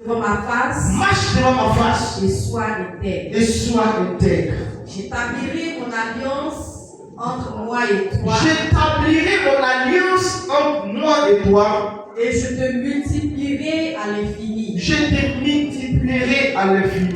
devant ma face. Marche devant ma face. Et sois intègre. Et sois intègre. J'établirai mon alliance entre moi et toi. J'établirai mon alliance entre moi et toi. Et je te multiplierai à l'infini. Je te multiplierai à l'infini.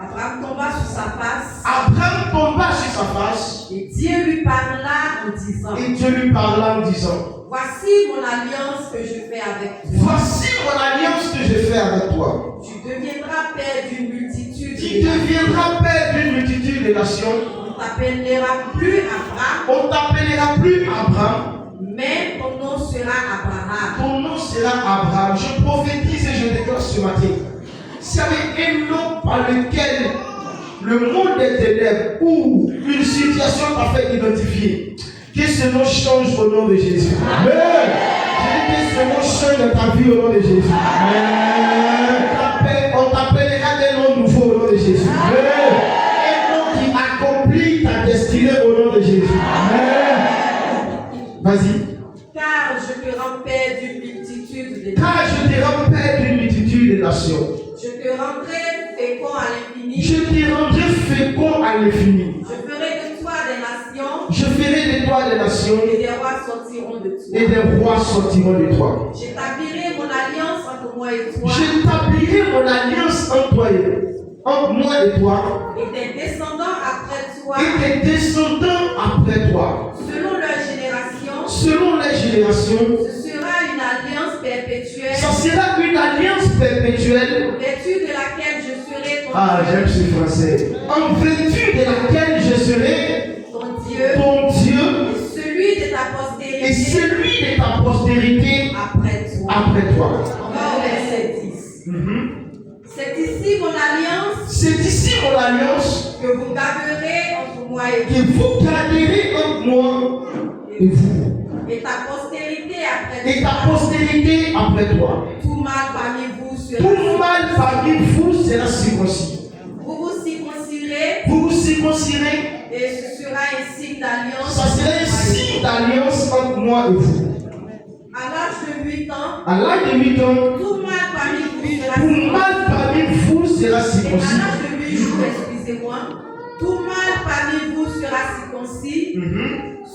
Abraham tomba sur sa face. Abraham tomba sur sa face. Et Dieu lui parla en disant. Et Dieu lui parla en disant. Voici mon alliance que je fais avec toi. Voici mon alliance que je fais avec toi. Tu deviendras père d'une multitude. Tu deviendras père d'une multitude de nations. On t'appellera plus Abraham. On t'appellera plus Abraham. Mais ton nom sera Abraham. Ton nom sera Abraham. Je prophétise et je déclare ce matin. C'est avec un nom par lequel le monde des ténèbres ou une situation t'a fait identifier. Que ce nom change au nom de Jésus. Amen. Je dis que ce nom change dans ta vie au nom de Jésus. Amen. On t'appellera des noms nouveaux au nom de Jésus. Amen. Un nom qui accomplit ta destinée au nom de Jésus. Amen. Vas-y. Car je te rends père d'une multitude de Car je te rends père d'une multitude de nations. Je te rendrai fécond à l'infini. Je te rendrai fécond à l'infini. Je ferai de toi des nations. Je ferai de toi des nations. Et des rois sortiront de toi. Et des rois sortiront de toi. J'établirai mon alliance entre moi et toi. J'établirai mon alliance entre moi et toi. Et tes descendants après toi. Et tes descendants après toi. Selon leur génération. Selon les générations. Ce sera une alliance perpétuelle. Ça sera une alliance perpétuelle. En vertu de laquelle je serai ton Ah, Dieu. j'aime ce français. En vertu de laquelle je serai Ton Dieu. ton Dieu. Et celui de ta postérité. Et celui de ta postérité après toi. après toi. On va au verset 10. C'est ici mon alliance. C'est ici mon alliance Que vous garderez entre moi et que vous garderez entre moi et vous. Et ta postérité après Et toi. ta postérité après toi. Tout mal parmi vous sera. Tout mal parmi vous sera circoncis. Vous vous circoncirez. Vous vous circoncirez. Et ce sera un signe d'alliance. Ça sera un signe d'alliance entre moi et vous. À l'âge de 8 ans. À l'âge de 8 ans. Tout mal parmi vous sera Tout circoncis. mal parmi vous sera Et à circoncis. l'âge de 8 jours, excusez-moi. Tout mal parmi vous sera circoncis.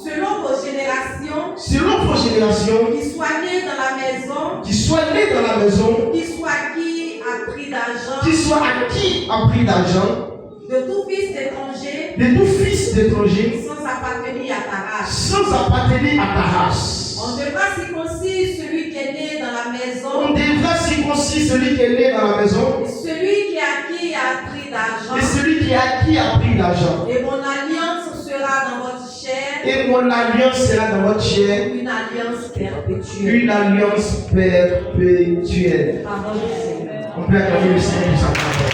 Selon vos générations. Selon vos générations. Qui soit né dans la maison. Qui soit né dans la maison. Qui soit acquis à prix d'argent. Qui soit acquis à prix d'argent. De tout fils d'étranger. De tout fils d'étranger. Sans appartenir à ta race. Sans appartenir à ta race. On devra circoncire celui qui est né dans la maison. On devra circoncire celui qui est né dans la maison. Et celui qui est acquis à prix d'argent. Et celui qui est acquis à prix d'argent. Et mon alliance sera dans votre chair. Et mon alliance sera dans votre chair. Une alliance perpétuelle. Une alliance perpétuelle. Parole du Seigneur. On peut accueillir le Seigneur pour sa parole.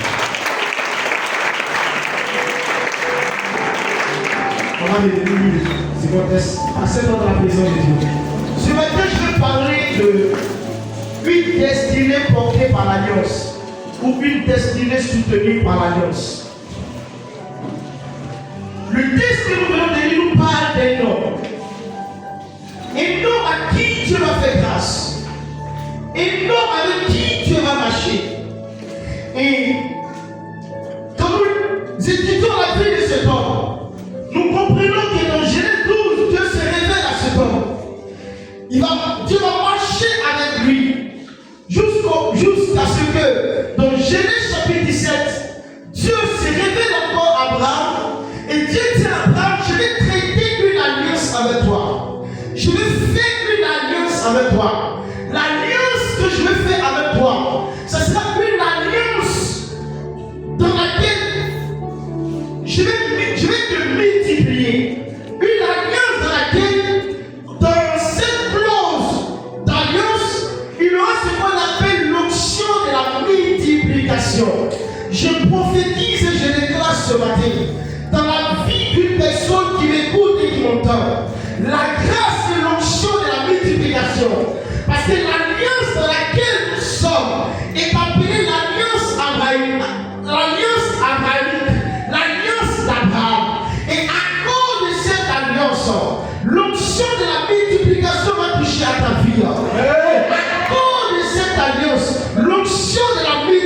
On va devenir, c'est mon test. Passez dans la présence de Dieu. Ce matin, je vais parler d'une destinée portée par l'alliance. Ou une destinée soutenue par l'alliance. Le texte que nous venons de lire nous parle d'un homme. Un homme à qui Dieu va faire grâce. Un homme avec qui Dieu va marcher. Et quand nous étudions la vie de cet homme, nous comprenons que dans Genèse 12, Dieu se révèle à cet homme. Dieu va marcher avec lui jusqu'à ce que dans Genèse chapitre 17, Dieu se révèle encore à Abraham et Dieu dit à Abraham, je vais traiter une alliance avec toi. Je vais faire une alliance avec toi. L'alliance que je vais faire avec toi, ce sera une alliance dans laquelle je vais te multiplier. Une alliance dans laquelle, dans cette clause d'alliance, il y aura ce qu'on appelle l'option de la multiplication. Je prophétise et je déclare ce matin, dans la vie d'une personne qui m'écoute et qui m'entend, la grâce et l'option de la multiplication. Parce que l'alliance dans laquelle nous sommes est appelée l'alliance abrahamique. L'alliance d'Abraham. Et à cause de cette alliance, l'option de la multiplication va toucher à ta vie. À cause de cette alliance, l'option de la multiplication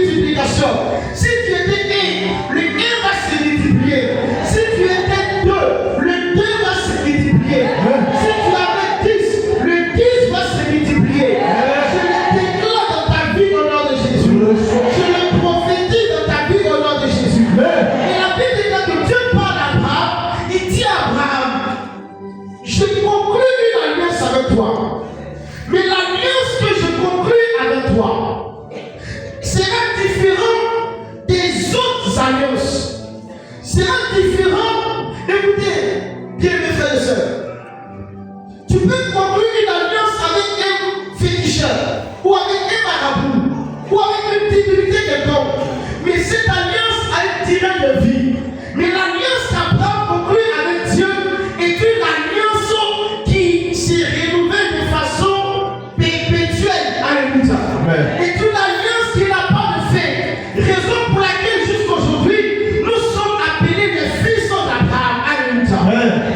reçois. Je le prophétise dans ta vie au nom de Jésus. Et la Bible dit que Dieu parle à Abraham. Il dit à Abraham, je conclus une alliance avec toi. Mais l'alliance que je conclus avec toi sera différente des autres alliances. Sera différent. Écoutez, bien mes frères et sœurs. Tu peux conclure une alliance avec un féticheur, ou avec un marabout, ou avec une divinité quelconque. Mais cette alliance a une durée de vie. Mais l'alliance qu'Abraham conclut avec Dieu est une alliance qui se renouvelle de façon perpétuelle. Alléluia. Est une alliance qui n'a pas de fin. Raison pour laquelle jusqu'aujourd'hui, nous sommes appelés les fils d'Abraham. Alléluia.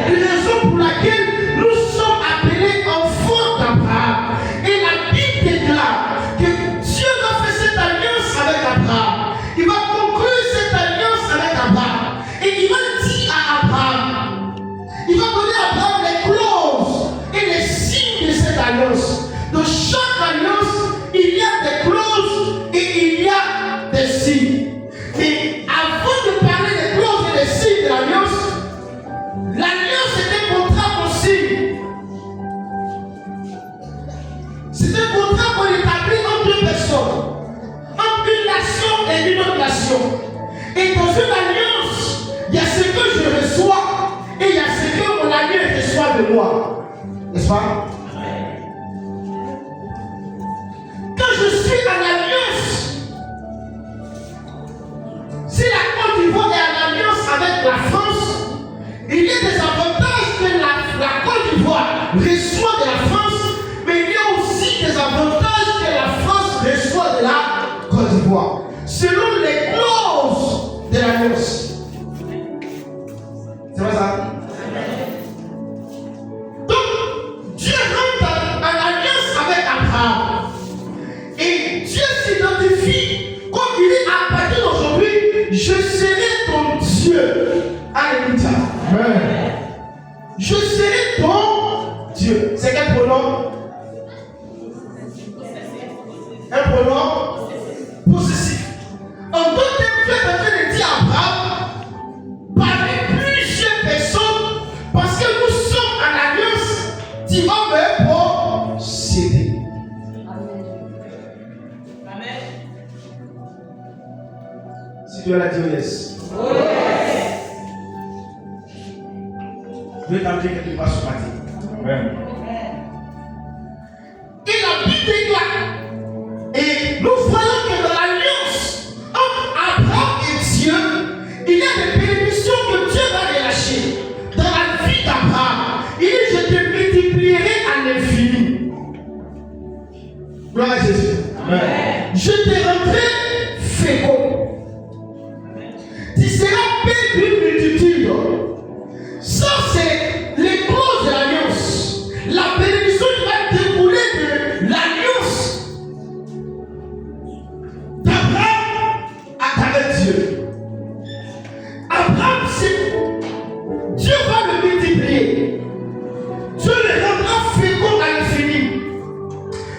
Raison pour laquelle nous sommes appelés enfants d'Abraham. Et la Bible déclare que Dieu va faire cette alliance avec Abraham. Il va conclure cette alliance avec Abraham. Et il va dire à Abraham, il va donner à Abraham les clauses et les signes de cette alliance. Dans chaque alliance, il y a des clauses et il y a des signes. Mais avant de parler des clauses et des signes de l'alliance est un contrat qu'on signe. C'est un contrat qu'on établit entre deux personnes, entre une nation et une autre nation. Et dans une alliance, il y a ce que je reçois et il y a ce que mon allié reçoit de moi. N'est-ce pas? Quand je suis en alliance, si la Côte d'Ivoire est en alliance avec la France, il y a des avantages que la Côte d'Ivoire reçoit de la France, mais il y a aussi des avantages que la France reçoit de la Côte d'Ivoire, selon les clauses de l'alliance. C'est vrai ça? Donc, Dieu rentre en alliance avec Abraham. Et Dieu s'identifie comme il est à partir d'aujourd'hui, je serai ton Dieu. Alléluia. Amen. Je serai ton Dieu. C'est quel pronom? Un pronom possessif. En d'autres termes, Dieu est en train de dire à Abraham, parmi plusieurs personnes, parce que nous sommes en alliance, tu vas me posséder. Amen. Si Dieu l'a dit, yes. Oh yes. Je vais t'amener quelque part ce matin. Amen. Et la Bible déclare, et nous voyons que dans l'alliance entre Abraham et Dieu, il y a des bénédictions que Dieu va relâcher dans la vie d'Abraham. Il dit, je te multiplierai à l'infini. Gloire à Jésus. Amen. Je te rendrai fécond. Tu seras paix d'une multitude. Ça, c'est les clauses de l'alliance. La bénédiction qui va découler de l'alliance d'Abraham avec Dieu. Abraham, c'est Dieu va le multiplier. Dieu le rendra fécond à l'infini.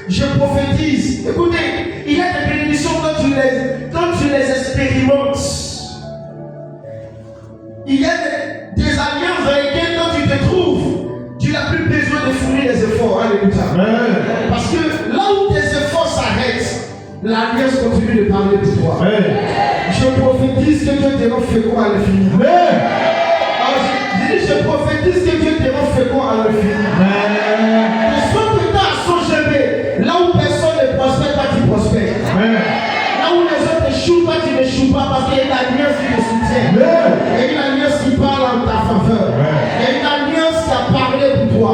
Je prophétise. Écoutez, il y a des bénédictions quand tu les expérimentes. Il y a des alliances dans lesquelles quand tu te trouves, tu n'as plus besoin de fournir des efforts. Alléluia. Parce que là où tes efforts s'arrêtent, l'alliance continue de parler pour toi. Je prophétise que Dieu te rend fécond à l'infini. Je prophétise que Dieu te rend fécond à l'infini. De sorte que tu as à son chemin, là où personne ne prospère, toi tu prospères. Là où les autres échouent, toi tu n'échoues pas parce qu'il y a une alliance qui te soutient. Il y a une alliance qui parle en ta faveur. Il y a une alliance qui a parlé pour toi.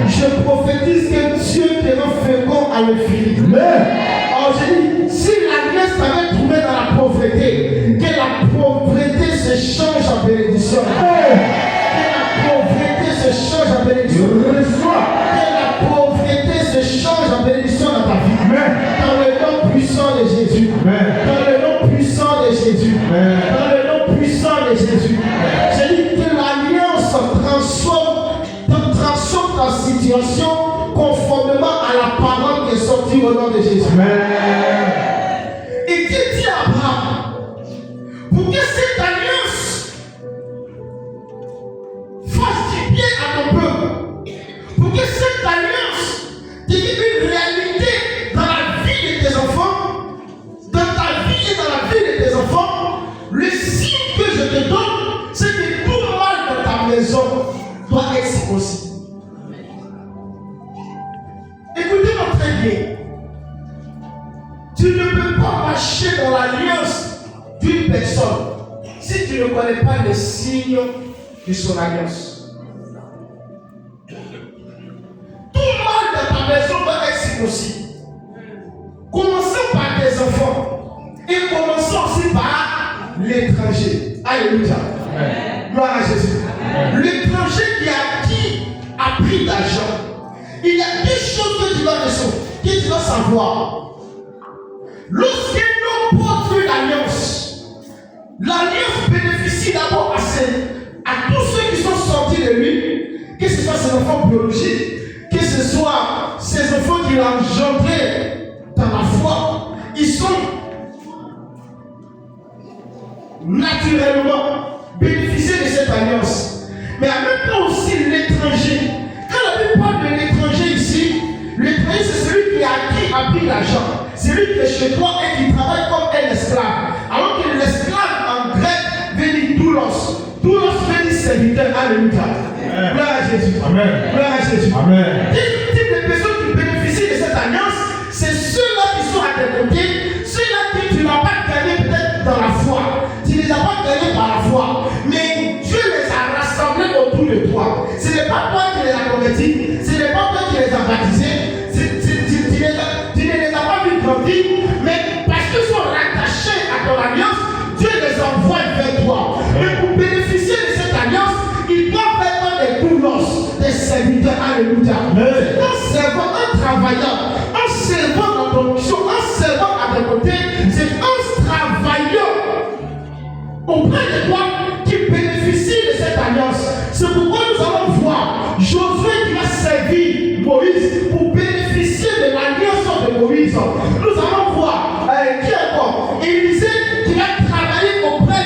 Je prophétise que Dieu te rend fécond à l'infini. Alors je dis, si l'alliance t'avait trouvé dans la pauvreté, que la pauvreté se change en bénédiction. Que la pauvreté se change en bénédiction. Que la pauvreté se change en bénédiction dans ta vie. Dans le nom puissant de Jésus. Dans le nom puissant de Jésus. Dans le nom puissant de Jésus. Je dis que l'alliance transforme ta situation conformément à la parole qui est sortie au nom de Jésus. Et une personne si tu ne connais pas les signes de son alliance? Tout mal dans ta maison doit être circoncis. Commençons par tes enfants et commençons aussi par l'étranger. Alléluia. Gloire à Jésus. L'étranger qui a pris l'argent, il y a deux choses que tu dois savoir. Lorsqu'un homme porte une alliance, l'alliance bénéficie d'abord à tous ceux qui sont sortis de lui, que ce soit ses enfants biologiques, que ce soit ses enfants qu'il a engendrés dans la foi. Ils sont naturellement bénéficiés de cette alliance. Mais en même temps aussi l'étranger. Quand la Bible parle de l'étranger ici, l'étranger c'est celui qui a pris l'argent. C'est lui qui est chez toi et qui travaille comme un esclave. Alors que l'esclave en grec veut dire doulos. Doulos veut dire serviteur. Alléluia. Gloire à Jésus. Amen. Gloire à Jésus. Amen. Quel type de personnes qui bénéficient de cette alliance? C'est ceux-là qui sont à tes côtés, ceux-là que tu n'as pas gagnés peut-être dans la foi. Tu ne les as pas gagnés par la foi. Mais Dieu les a rassemblés autour de toi. Ce n'est pas toi qui les as convertis. Ce n'est pas toi qui les as baptisés. Tu ne les as pas vus grandir. Mais parce qu'ils sont rattachés à ton alliance, Dieu les envoie vers toi. Et pour bénéficier de cette alliance, ils doivent être des doulos, des serviteurs. Alléluia. Un servant, un travailleur, un servant dans ton mission, un servant à tes côtés, c'est un travailleur auprès de toi qui bénéficie de cette alliance. C'est pourquoi nous allons voir Josué qui va servir Moïse pour bénéficier de l'alliance de Moïse. Nous allons voir qui est encore Élisée qui va travailler auprès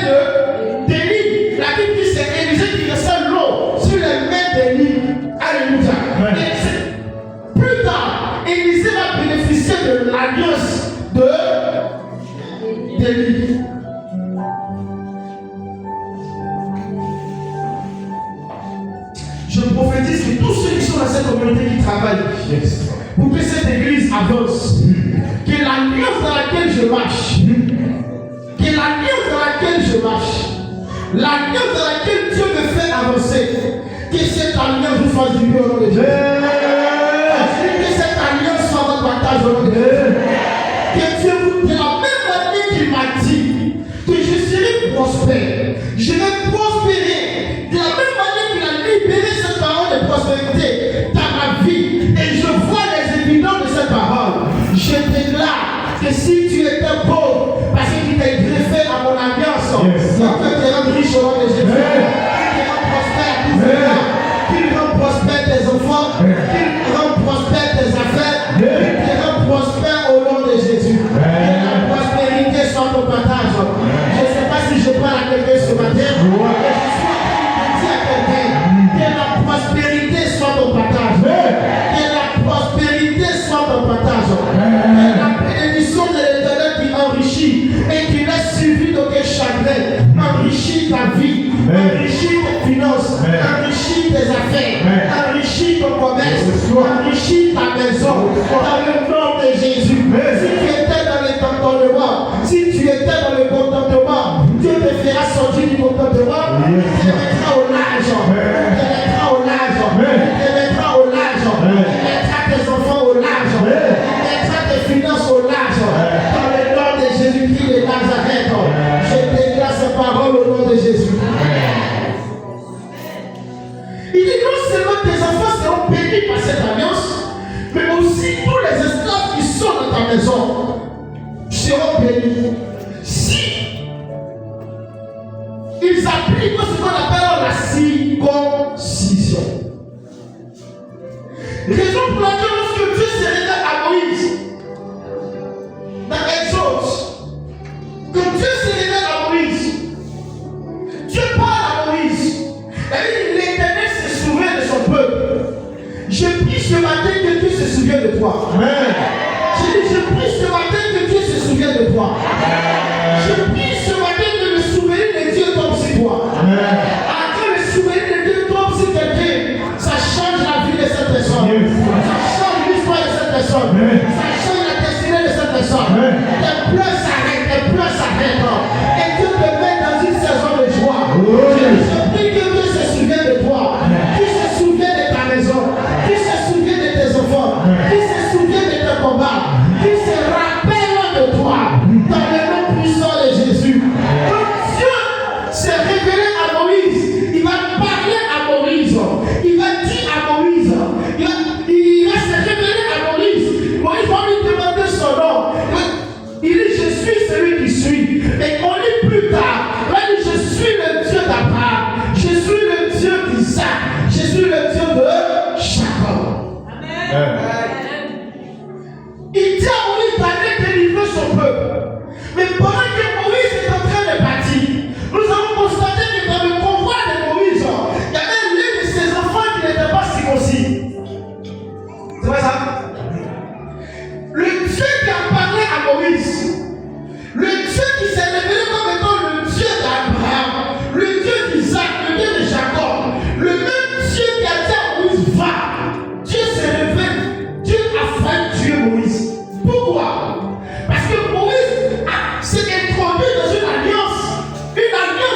d'Élie. La Bible dit c'est Élisée qui reçoit l'eau sur les mains d'Élie. Alléluia. Et plus tard, Élisée va bénéficier de l'alliance d'Élie. Je prophétise que tous ceux qui sont dans cette communauté qui travaillent, pour que cette église avance, que l'alliance dans laquelle je marche, l'alliance dans laquelle Dieu me fait avancer, que cette alliance vous fasse du bien au nom de Dieu. Que cette alliance soit votre partage au nom de Dieu. Que Dieu vous, de la même manière qu'il m'a dit que je serai prospère, je vais prospérer. De la même manière qu'il a libéré cette parole de prospérité dans ma vie, et je vois les évidences de cette parole, je déclare que si tu étais pauvre, parce que tu t'es greffé à mon alliance, que tu rends riche au nom de Jésus, qu'il rend prospère tout cela, qu'il rend prospère tes enfants, qu'il rend prospère tes affaires, qu'il rend prospère au nom de Jésus. Que la prospérité soit ton partage. Je ne sais pas si je parle à quelqu'un ce matin, mais je suis en train de dire à quelqu'un que la prospérité soit ton partage. Que la prospérité soit ton partage. Que la bénédiction de l'Éternel qui enrichit et qui laisse suivi d'aucun chagrin enrichit ta vie, enrichit tes finances, enrichit tes affaires, enrichit ton commerce, enrichit ta maison. Dans le nom de Jésus. Si tu étais dans le contentement, si tu étais dans le contentement, Dieu te fera sortir du contentement, il te mettra au large, il te mettra au large, il te mettra au large, il mettra tes enfants au large, il mettra tes finances au large. Dans le nom de Jésus-Christ de Nazareth, je déclare ces paroles au nom de Jésus. Il dit non seulement tes enfants seront bénis par cette alliance, mais aussi tous les esclaves qui sont dans ta maison seront bénis. Si ils appliquent ce qu'on appelle la circoncision. Raison pour laquelle lorsque Dieu se révèle à Moïse, dans Exode, quand Dieu se révèle à Moïse, Dieu parle à Moïse, et l'Éternel se souvient de son peuple. Je prie ce matin que Dieu se souvienne de toi. Amen. Je prie ce matin que Dieu se souvienne de toi. Je prie ce matin que le souvenir de Dieu tombe sur toi. Quand le souvenir de Dieu tombe sur quelqu'un, ça change la vie de cette personne. Ça change l'histoire de cette personne. Ça change la destinée de cette personne. Les pleurs s'arrêtent, les pleurs s'arrêtent. Et Dieu suis. Et on lit plus tard, là, il dit, je suis le Dieu d'Abraham, je suis le Dieu d'Isaac, je suis le Dieu de Jacob. Il dit à Moïse d'aller délivrer son peuple. Mais pendant que Moïse est en train de bâtir, nous avons constaté que dans le convoi de Moïse, il y avait l'un de ses enfants qui n'était pas circoncis. C'est vrai ça? Le Dieu qui a parlé à Moïse, le Dieu qui s'est révélé comme étant le Dieu d'Abraham, le Dieu d'Isaac, le Dieu de Jacob, le même Dieu qui a dit à Moïse, va, Dieu s'est révélé, Dieu a failli tuer Moïse. Pourquoi? Parce que Moïse s'est introduit dans une alliance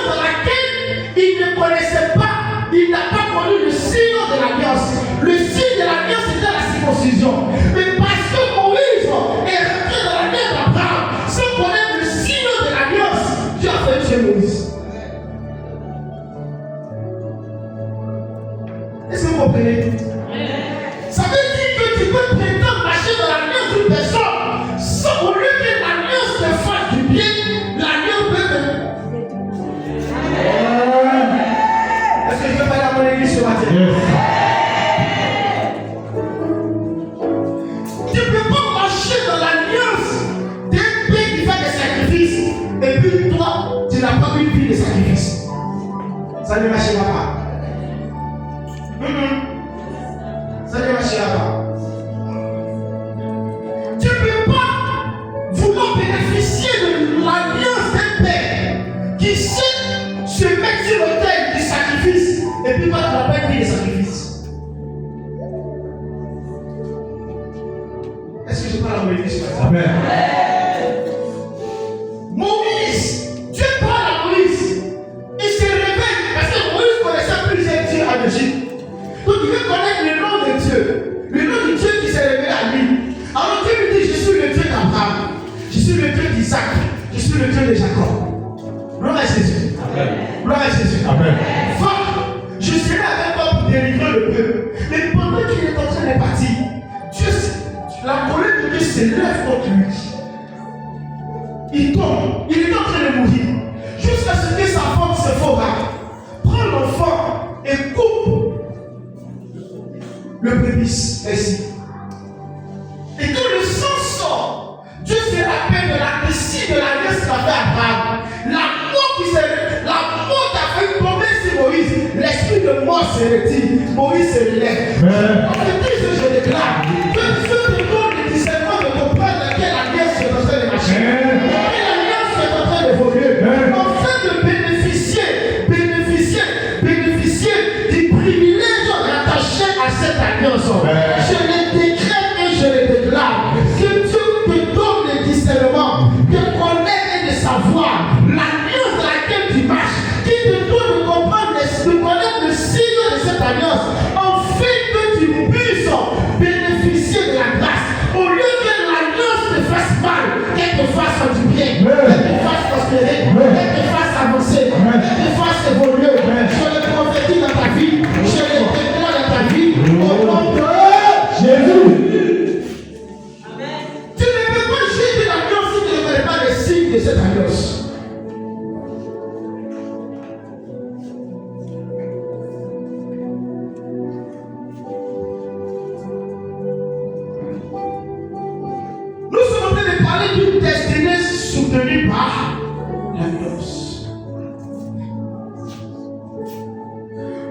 dans laquelle il ne connaissait pas, il n'a pas connu le signe de l'alliance. Le signe de l'alliance était la circoncision. Mais parce que Moïse est rentré dans la terre d'Abraham sans connaître le signe de l'alliance, Dieu a fait tuer Moïse. Est-ce que vous comprenez? Ça veut dire que tu peux prétendre marcher dans l'alliance d'une personne sans, au lieu que l'alliance te fasse du bien, l'alliance peut te... Est-ce que je peux parler à mon église ce matin? Tu ne peux pas marcher dans l'alliance d'un père qui fait des sacrifices et puis toi, tu n'as pas eu vie de sacrifice. Ça ne marchera pas. Ça ne marchera pas. Tu ne peux pas vouloir bénéficier de l'alliance d'un père qui sait se mettre sur l'autel du sacrifice et puis toi tu n'as pas pris les sacrifices. Est-ce que je parle à Moïse ce matin? Amen. Moïse, Dieu parle à Moïse. Il se réveille parce que Moïse connaissait plusieurs dieux en Égypte. Donc il veut connaître le nom de Dieu, le nom de Dieu qui s'est révélé à lui. Alors Dieu lui dit, je suis le Dieu d'Abraham, je suis le Dieu d'Isaac, je suis le Dieu de Jacob. Gloire à Jésus. Amen. Gloire à Jésus. Amen. Va, je serai avec toi pour délivrer le peuple. Mais pendant qu'il est en train de partir, Dieu, la colère de Dieu s'élève contre lui. Il tombe, il est en train de mourir. Jusqu'à ce que sa femme se fera. Prends l'enfant et coupe le prépuce ainsi. Et quand le sang sort, Dieu se rappelle de la décision de l'alliance qu'il a fait à Abraham. La mort qui a fait tomber sur Moïse, l'esprit de mort se retire. Moïse se relève. En fait, je déclare que Dieu te donne le discernement de comprendre laquelle alliance est en train de marcher. Laquelle alliance est en train d'évoluer. Afin de bénéficier du privilège rattaché à cette alliance. Je le décrète et je le déclare. Que Dieu te donne le discernement de connaître et de savoir l'alliance dans laquelle tu marches, qui te donne de comprendre, de connaître le signe de cette alliance, afin que tu puisses bénéficier de la grâce. Au lieu que l'alliance te fasse mal, qu'elle te fasse du bien, qu'elle te fasse prospérer, qu'elle te fasse avancer, qu'elle te fasse évoluer. Je le prophétise dans ta vie, je le déclare dans ta vie, au nom de Jésus. Amen. Tu ne peux pas juger l'alliance si tu ne connais pas les signes de cette alliance. Nous sommes en train de parler d'une destinée soutenue par l'alliance.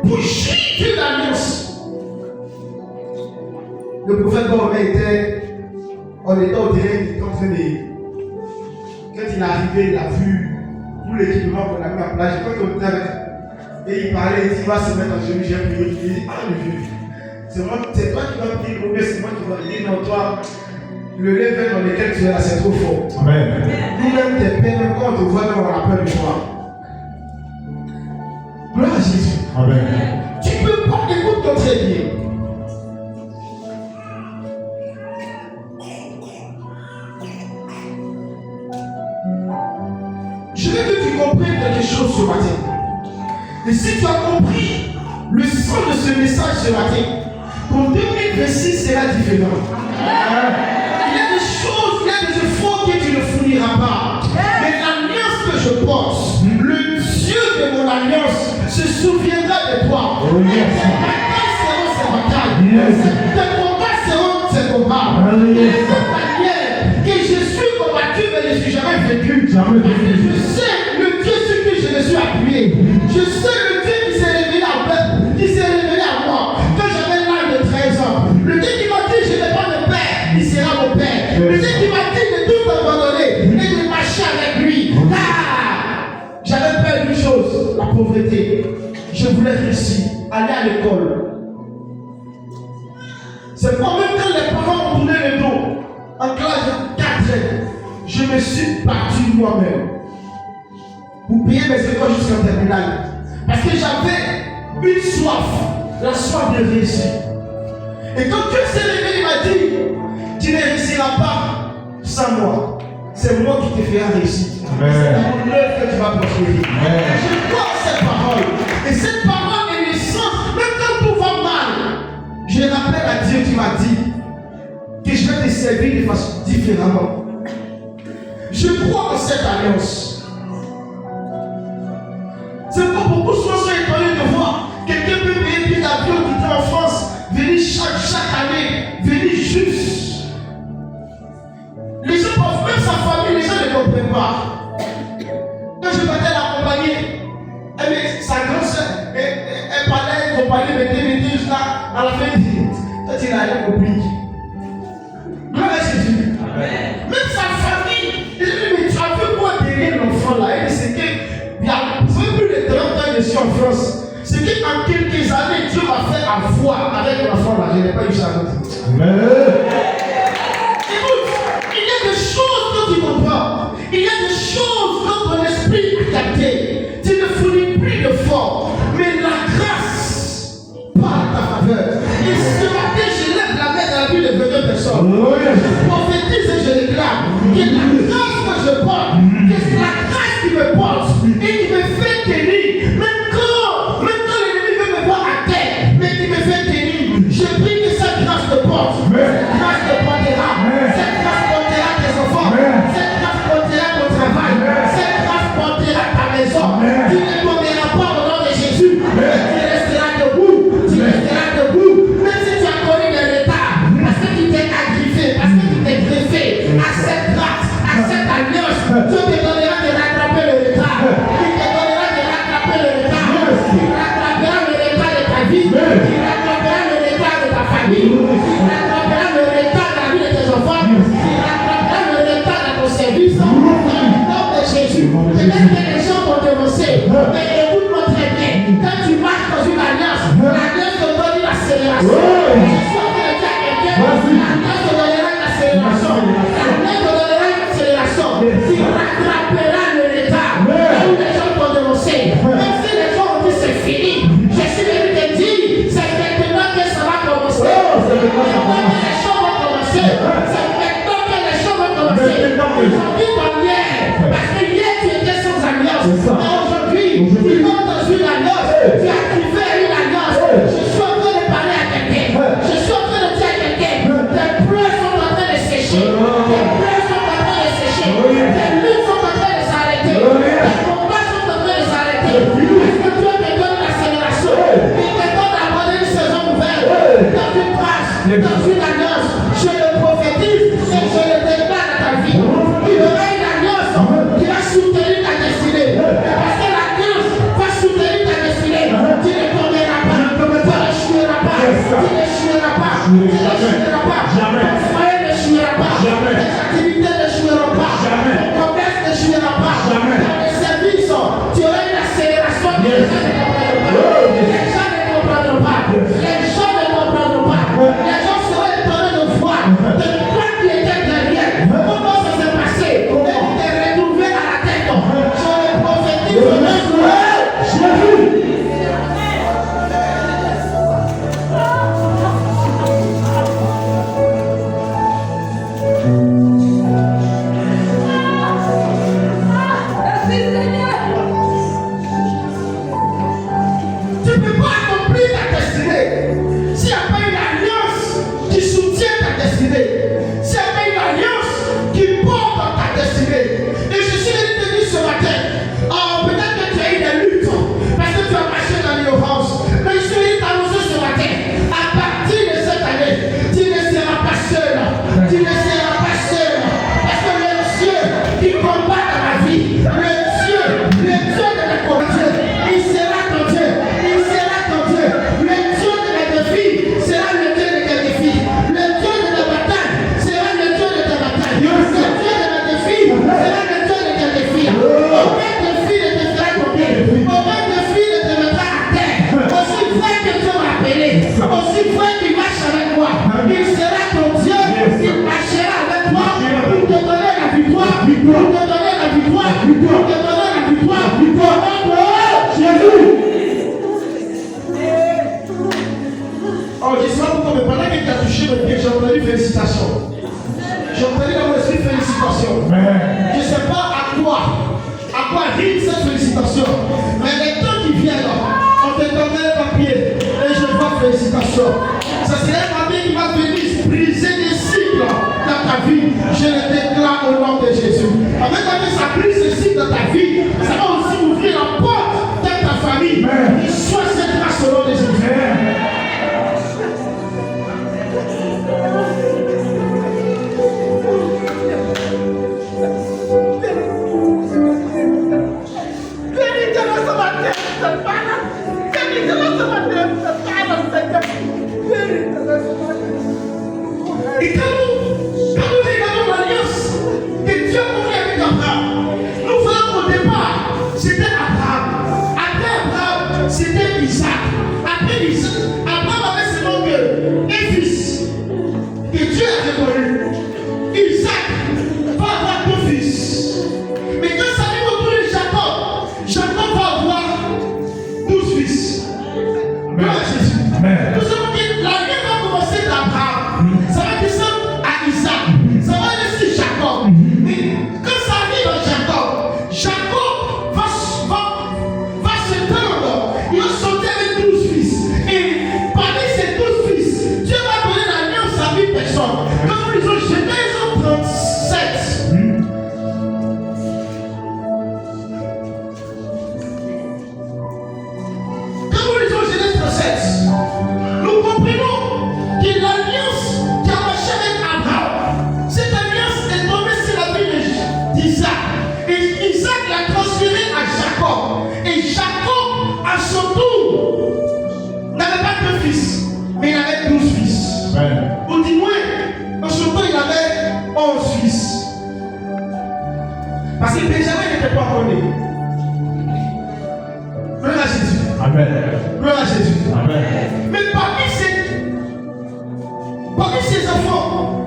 Pour juger l'alliance, le prophète Mahomet était au direct, il était en train de. Quand il est arrivé, il a vu tout l'équipement qu'on a mis en place. Je crois qu'on était avec. Et il parlait, il dit, il va se mettre en genoux, j'ai prié. Il dit, ah, le vieux, c'est toi qui vas prier, c'est moi qui vais dire, non, toi, le level dans lequel tu es là, c'est trop fort. Amen. Nous-mêmes, tes peines, quand on te voit, on a peur de toi. Gloire à Jésus. Amen. Tu ne peux pas, écoute-toi très bien. Je veux que tu comprennes quelque chose ce matin. Et si tu as compris le sens de ce message ce matin, ton 2026 sera différent. Il y a des choses, il y a des efforts que tu ne fourniras pas. Mais souviendra de toi. Oh, yes. Tes batailles seront ses batailles. Yes. Tes combats seront ses combats. Oh, De yes. cette manière que je suis combattu, mais je ne suis jamais vaincu. Jamais Parce que vaincu. je sais le Dieu sur qui je me suis appuyé. Je sais le Dieu qui s'est révélé à moi quand j'avais l'âge de 13 ans. Le Dieu qui m'a dit je n'ai pas de père, il sera mon père. Le Dieu qui m'a dit de tout abandonner et de marcher avec lui. Ah, j'avais peur d'une chose, la pauvreté. Je voulais réussir, aller à l'école. C'est pourquoi même quand les parents m'ont tourné le dos, en classe 4e, je me suis battu moi-même pour payer mes écoles jusqu'en terminale. Parce que j'avais une soif, la soif de réussir. Et quand Dieu s'est révélé, il m'a dit, tu ne réussiras pas sans moi. C'est moi qui te ferai réussir. Amen. C'est dans mon œuvre que tu vas prospérer. Amen. Je crois en cette parole. Et cette parole est l'essence, même quand tout va mal. Je rappelle à Dieu qui m'a dit que je vais te servir de façon différemment. Je crois en cette alliance. C'est pas beaucoup de choses sont étonnés de voir quelqu'un peut payer un billet d'avion quitter en France, venir chaque année, venir juste. Les gens peuvent, même sa famille, les gens ne comprennent pas. Quand je partais l'accompagner, sa grande soeur, elle parlait, elle parlait, mettait juste là, à la fin, elle dit, toi tu n'as rien compris. Gloire à Jésus. Même sa famille, elle dit, mais tu as vu quoi derrière l'enfant là? Elle dit, c'est que, il y a plus de 30 ans que je suis en France. C'est qu'en quelques années, Dieu m'a fait avoir avec l'enfant là, je n'ai pas eu ça. Amen. Écoute, il y a des choses que tu comprends. Il y a des choses que ton esprit a capté. Tu ne fournis plus de force. Mais la grâce parle ta faveur. Et ce matin, je lève la main dans la vie de 22 personnes. Oh, yes. Je prophétise et je déclare que la grâce que je porte, que c'est la grâce qui me porte et qui me fait tenir. Même quand l'ennemi veut me voir à terre, mais qui me fait tenir. Je prie que cette grâce te porte. Cette grâce te portera. Cette grâce portera tes enfants. Cette grâce portera ton travail. Cette grâce portera ta maison. Tu ne tomberas pas au nom de Jésus. Tu resteras debout. Tu resteras debout. Même si tu as connu des retards, parce que tu t'es agriffé, parce que tu t'es greffé à cette grâce, à cette alliance, Dieu te donnera de rattraper le retard. Il te donnera de rattraper le retard. Il rattrapera le retard de ta vie. Il rattrapera le retard de ta famille. Il rattrapera le retard de la vie de tes enfants. Il rattrapera le retard de ton service. Dans le nom de Jésus. Peut-être que les gens vont devancer. Mais écoute-moi très bien. Quand tu marches dans une alliance, l'alliance te donne une accélération. Je suis en train de dire à quelqu'un, l'alliance te donnera une accélération. L'alliance te donnera une accélération. Tu rattraperas le retard. Là où les gens vont devancer. Même si les gens ont dit c'est fini, je suis venu te dire, c'est maintenant que ça va commencer. C'est maintenant que les choses vont commencer. C'est maintenant que les choses vont commencer. Aujourd'hui comme hier, parce que hier tu étais sans alliance. Mais aujourd'hui, tu vas dans une alliance. Tu as activé une alliance. Je suis en train de parler à quelqu'un. Je suis en train de dire à quelqu'un, tes pleurs sont en train de sécher. Tes pleurs sont en train de sécher. Tes luttes sont en train de s'arrêter. Tes combats sont en train de s'arrêter. Parce que Dieu te donne l'accélération. Il te donne d'aborder une saison nouvelle. Dans une grâce, dans une alliance. Je le prophétise et je le déclare à ta vie. Il y aura une alliance qui va soutenir ta destinée. Parce que l'alliance va soutenir ta destinée. Tu félicitations. Mais les temps qui viennent, on te donnerait le papier et je vois félicitations. Ça serait un papier qui va venir briser des cycles dans ta vie. Je le déclare au nom de Jésus. Avec que ça brise des cycles dans ta vie, ça va aussi ouvrir la porte dans ta famille. Sois cette grâce au nom de Jésus. Et quand nous regardons l'alliance que Dieu a fait avec Abraham, nous voyons qu'au départ, c'était Abraham. Après Abraham, c'était Isaac. Après Isaac, Abraham avait seulement un fils que Dieu a reconnu. Isaac va avoir deux fils. Mais quand ça arrive autour de Jacob, Jacob va avoir 12 fils. Gloire à Jésus. Nous savons que l'alliance va commencer d'Abraham. Ça va descendre à Isaac. Ça va aller sur Jacob. Mais quand ça arrive à Jacob, Jacob va se tendre. Il va sauter avec 12 fils. Et parmi ces 12 fils, Dieu va donner l'alliance à 1000 personnes. Comme nous disons, Genèse 37. Quand nous lisons Genèse 37, nous comprenons que l'alliance qui a marché avec Abraham, cette alliance est tombée sur la vie d'Isaac. Et Isaac l'a transférée à Jacob. Et Jacob, à son tour, n'avait pas deux fils, mais il avait 12 fils. Ou du moins, à son tour, il avait 11 fils. Parce que Benjamin n'était pas encore né. Gloire à Jésus. Amen. Gloire à Jésus. Amen. Mais parmi ces enfants,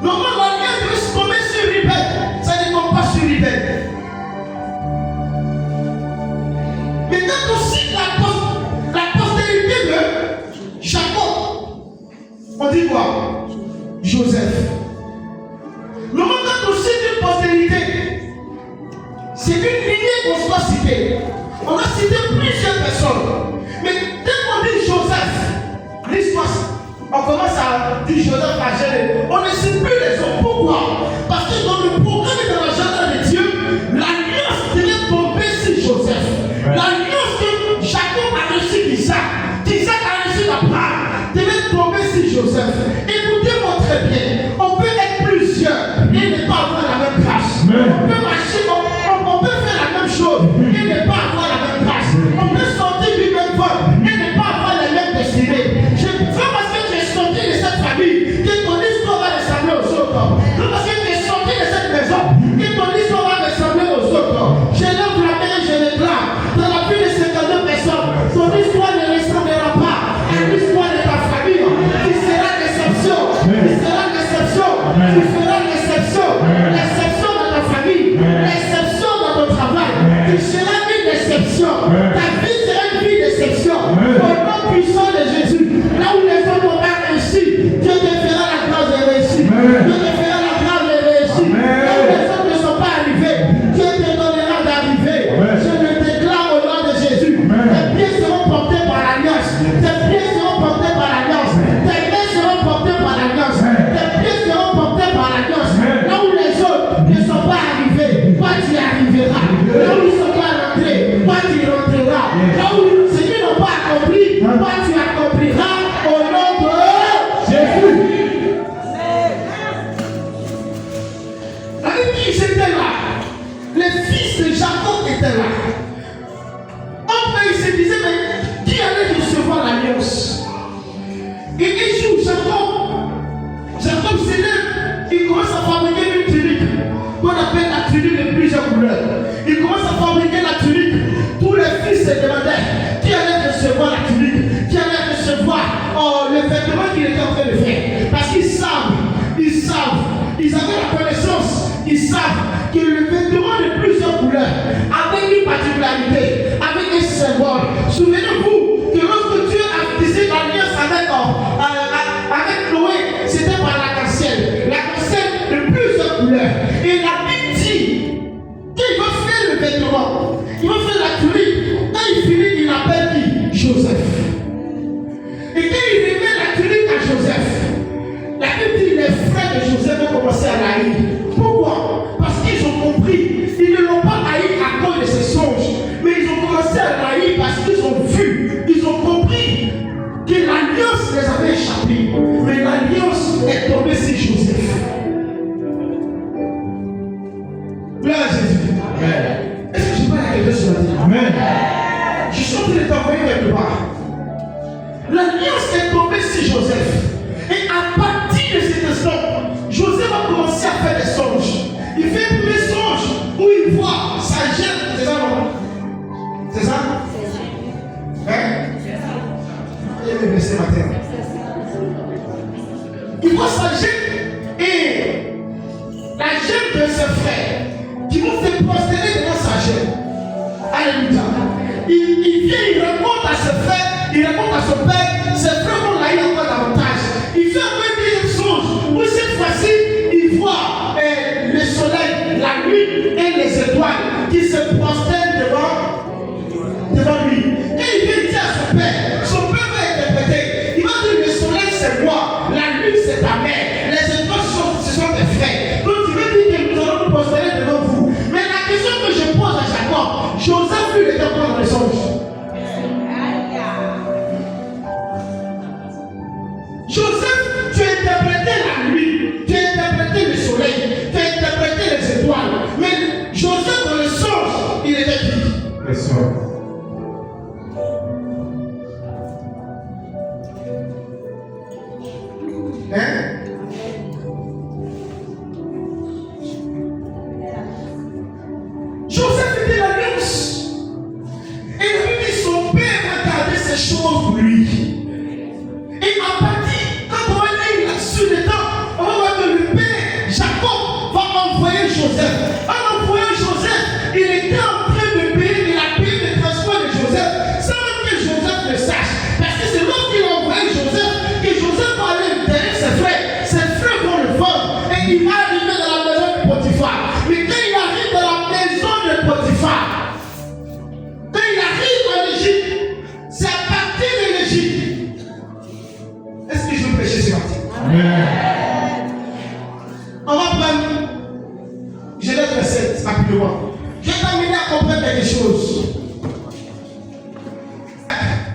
normalement l'alliance devait se tomber sur Ruben. Ça ne tombe pas sur Ruben. Mais quand on cite la postérité de Jacob, on dit quoi? Joseph. Normalement quand on cite une postérité, c'est une lignée qu'on doit citer. On a cité plusieurs personnes. Mais dès qu'on dit Joseph, l'histoire, on commence à dire Joseph à gérer. On ne cite plus les hommes. Pourquoi? Parce que dans le programme et dans l'agenda de Dieu, l'alliance devait tomber sur Joseph. L'alliance que Jacob a reçue d'Isaac, qu'Isaac a reçue d'Abraham, devait tomber sur Joseph. Écoutez-moi très bien. On peut être plusieurs et ne pas avoir la même grâce. On peut marcher, on peut faire la même chose et ne pas avoir la même grâce. On peut sortir du même vote et ne pas avoir la même destinée. Je veux parce que tu es sorti de cette famille que ton histoire va ressembler aux autres. Non parce que tu es sorti de cette maison que ton histoire va ressembler aux autres. Je lève la main et je déclare dans la vie de 52 personnes, ton histoire ne ressemblera pas à l'histoire de ta famille. Tu seras l'exception. Tu seras l'exception. Tu feras l'exception. L'exception dans ta famille. L'exception dans ton travail. Tu seras une exception. Ta vie sera une vie d'exception. Au nom puissant de Jésus, là où les hommes n'ont pas réussi, Dieu te fera la grâce de réussir. Dieu te fera la grâce de réussir. Là où les hommes ne sont pas arrivés, Dieu te donnera d'arriver. Je le déclare au nom de Jésus. Tes pieds seront portés par l'alliance. Tes pieds seront portés par l'alliance. Tes mains seront portées par l'alliance. Tes pieds seront portés par l'alliance. Là où les autres ne sont pas arrivés, toi tu y arriveras. Là où ils ne sont pas rentrés, toi tu y rentreras. Là où ceux qui n'ont pas accompli, toi tu accompliras au nom de Jésus. La Bible étaient là. Les fils de Jacob étaient là. Après ils se disaient, mais qui allait recevoir l'alliance? Et un jour, Jacob s'élève, il commence à fabriquer une tunique qu'on appelle la tunique de plusieurs couleurs. Il commence à fabriquer la tunique. Tous les fils se demandaient qui allait recevoir la tunique, qui allait recevoir le vêtement qu'il était en train de faire. Parce qu'ils savent, ils avaient la connaissance, ils savent que le vêtement de plusieurs couleurs avait une particularité, avec un symbole. Souvenez-vous que lorsque Dieu a tissé l'alliance avec Noé, c'était par l'arc-en-ciel de plusieurs couleurs. Et la Bible dit qu'il va faire le vêtement frères de Joseph ont commencé à l'haïr. Pourquoi? Parce qu'ils ont compris. Ils ne l'ont pas haï à cause de ses songes, mais ils ont commencé à l'haïr parce qu'ils ont vu, ils ont compris que l'alliance les avait échappé. Mais l'alliance est tombée sur Joseph. Gloire à Jésus. Amen. Est-ce que je peux y arriver sur la terre? Amen. Je suis en train de t'envoyer quelque part. L'alliance est tombée sur Joseph. Et à partir de cet instant, Joseph a commencé à faire des songes. Il fait tous les songes où il voit sa gemme. C'est ça, non? C'est ça? Hein? Il est blessé matin. Il voit sa gemme et la gemme de ses frères qui vont se prosterner devant sa gemme. Alléluia. Il vient, il raconte à ses frères, il raconte à son père, ses frères vont l'haïr encore davantage. Il fait un deuxième songe où cette fois-ci, il voit le soleil, la lune et les étoiles qui se prosternent devant lui. Et il vient dire à son père va interpréter. Il va dire le soleil c'est moi, la lune c'est ta mère, les étoiles ce sont tes frères. Donc il veut dire que nous allons nous prosterner devant vous. Mais la question que je pose à Jacob, Joseph lui était pas dans les songes. Joseph, tu as interprété la nuit, tu as interprété le soleil, tu as interprété les étoiles. Mais Joseph dans le songe, il était qui? Le songe. Hein? Joseph était l'alliance. Et lui, son père regardait ces choses pour lui. Et à partir, quand on va lire là-dessus le temps, on va voir que le père, Jacob, va envoyer Joseph. En envoyant Joseph, il était en train de payer de la paye de transport de Joseph, sans même que Joseph le sache. Parce que c'est lorsqu'il a envoyé Joseph que Joseph va aller derrière ses frères. Ses frères vont le vendre. Et il va arriver dans la maison de Potiphar. Mais quand il arrive dans la maison de Potiphar, quand il arrive en Égypte, c'est à partir de l'Égypte. Est-ce que je veux prêcher ce matin? Amen. On va prendre Genèse 27 rapidement. Je vais t'amener à comprendre quelque chose.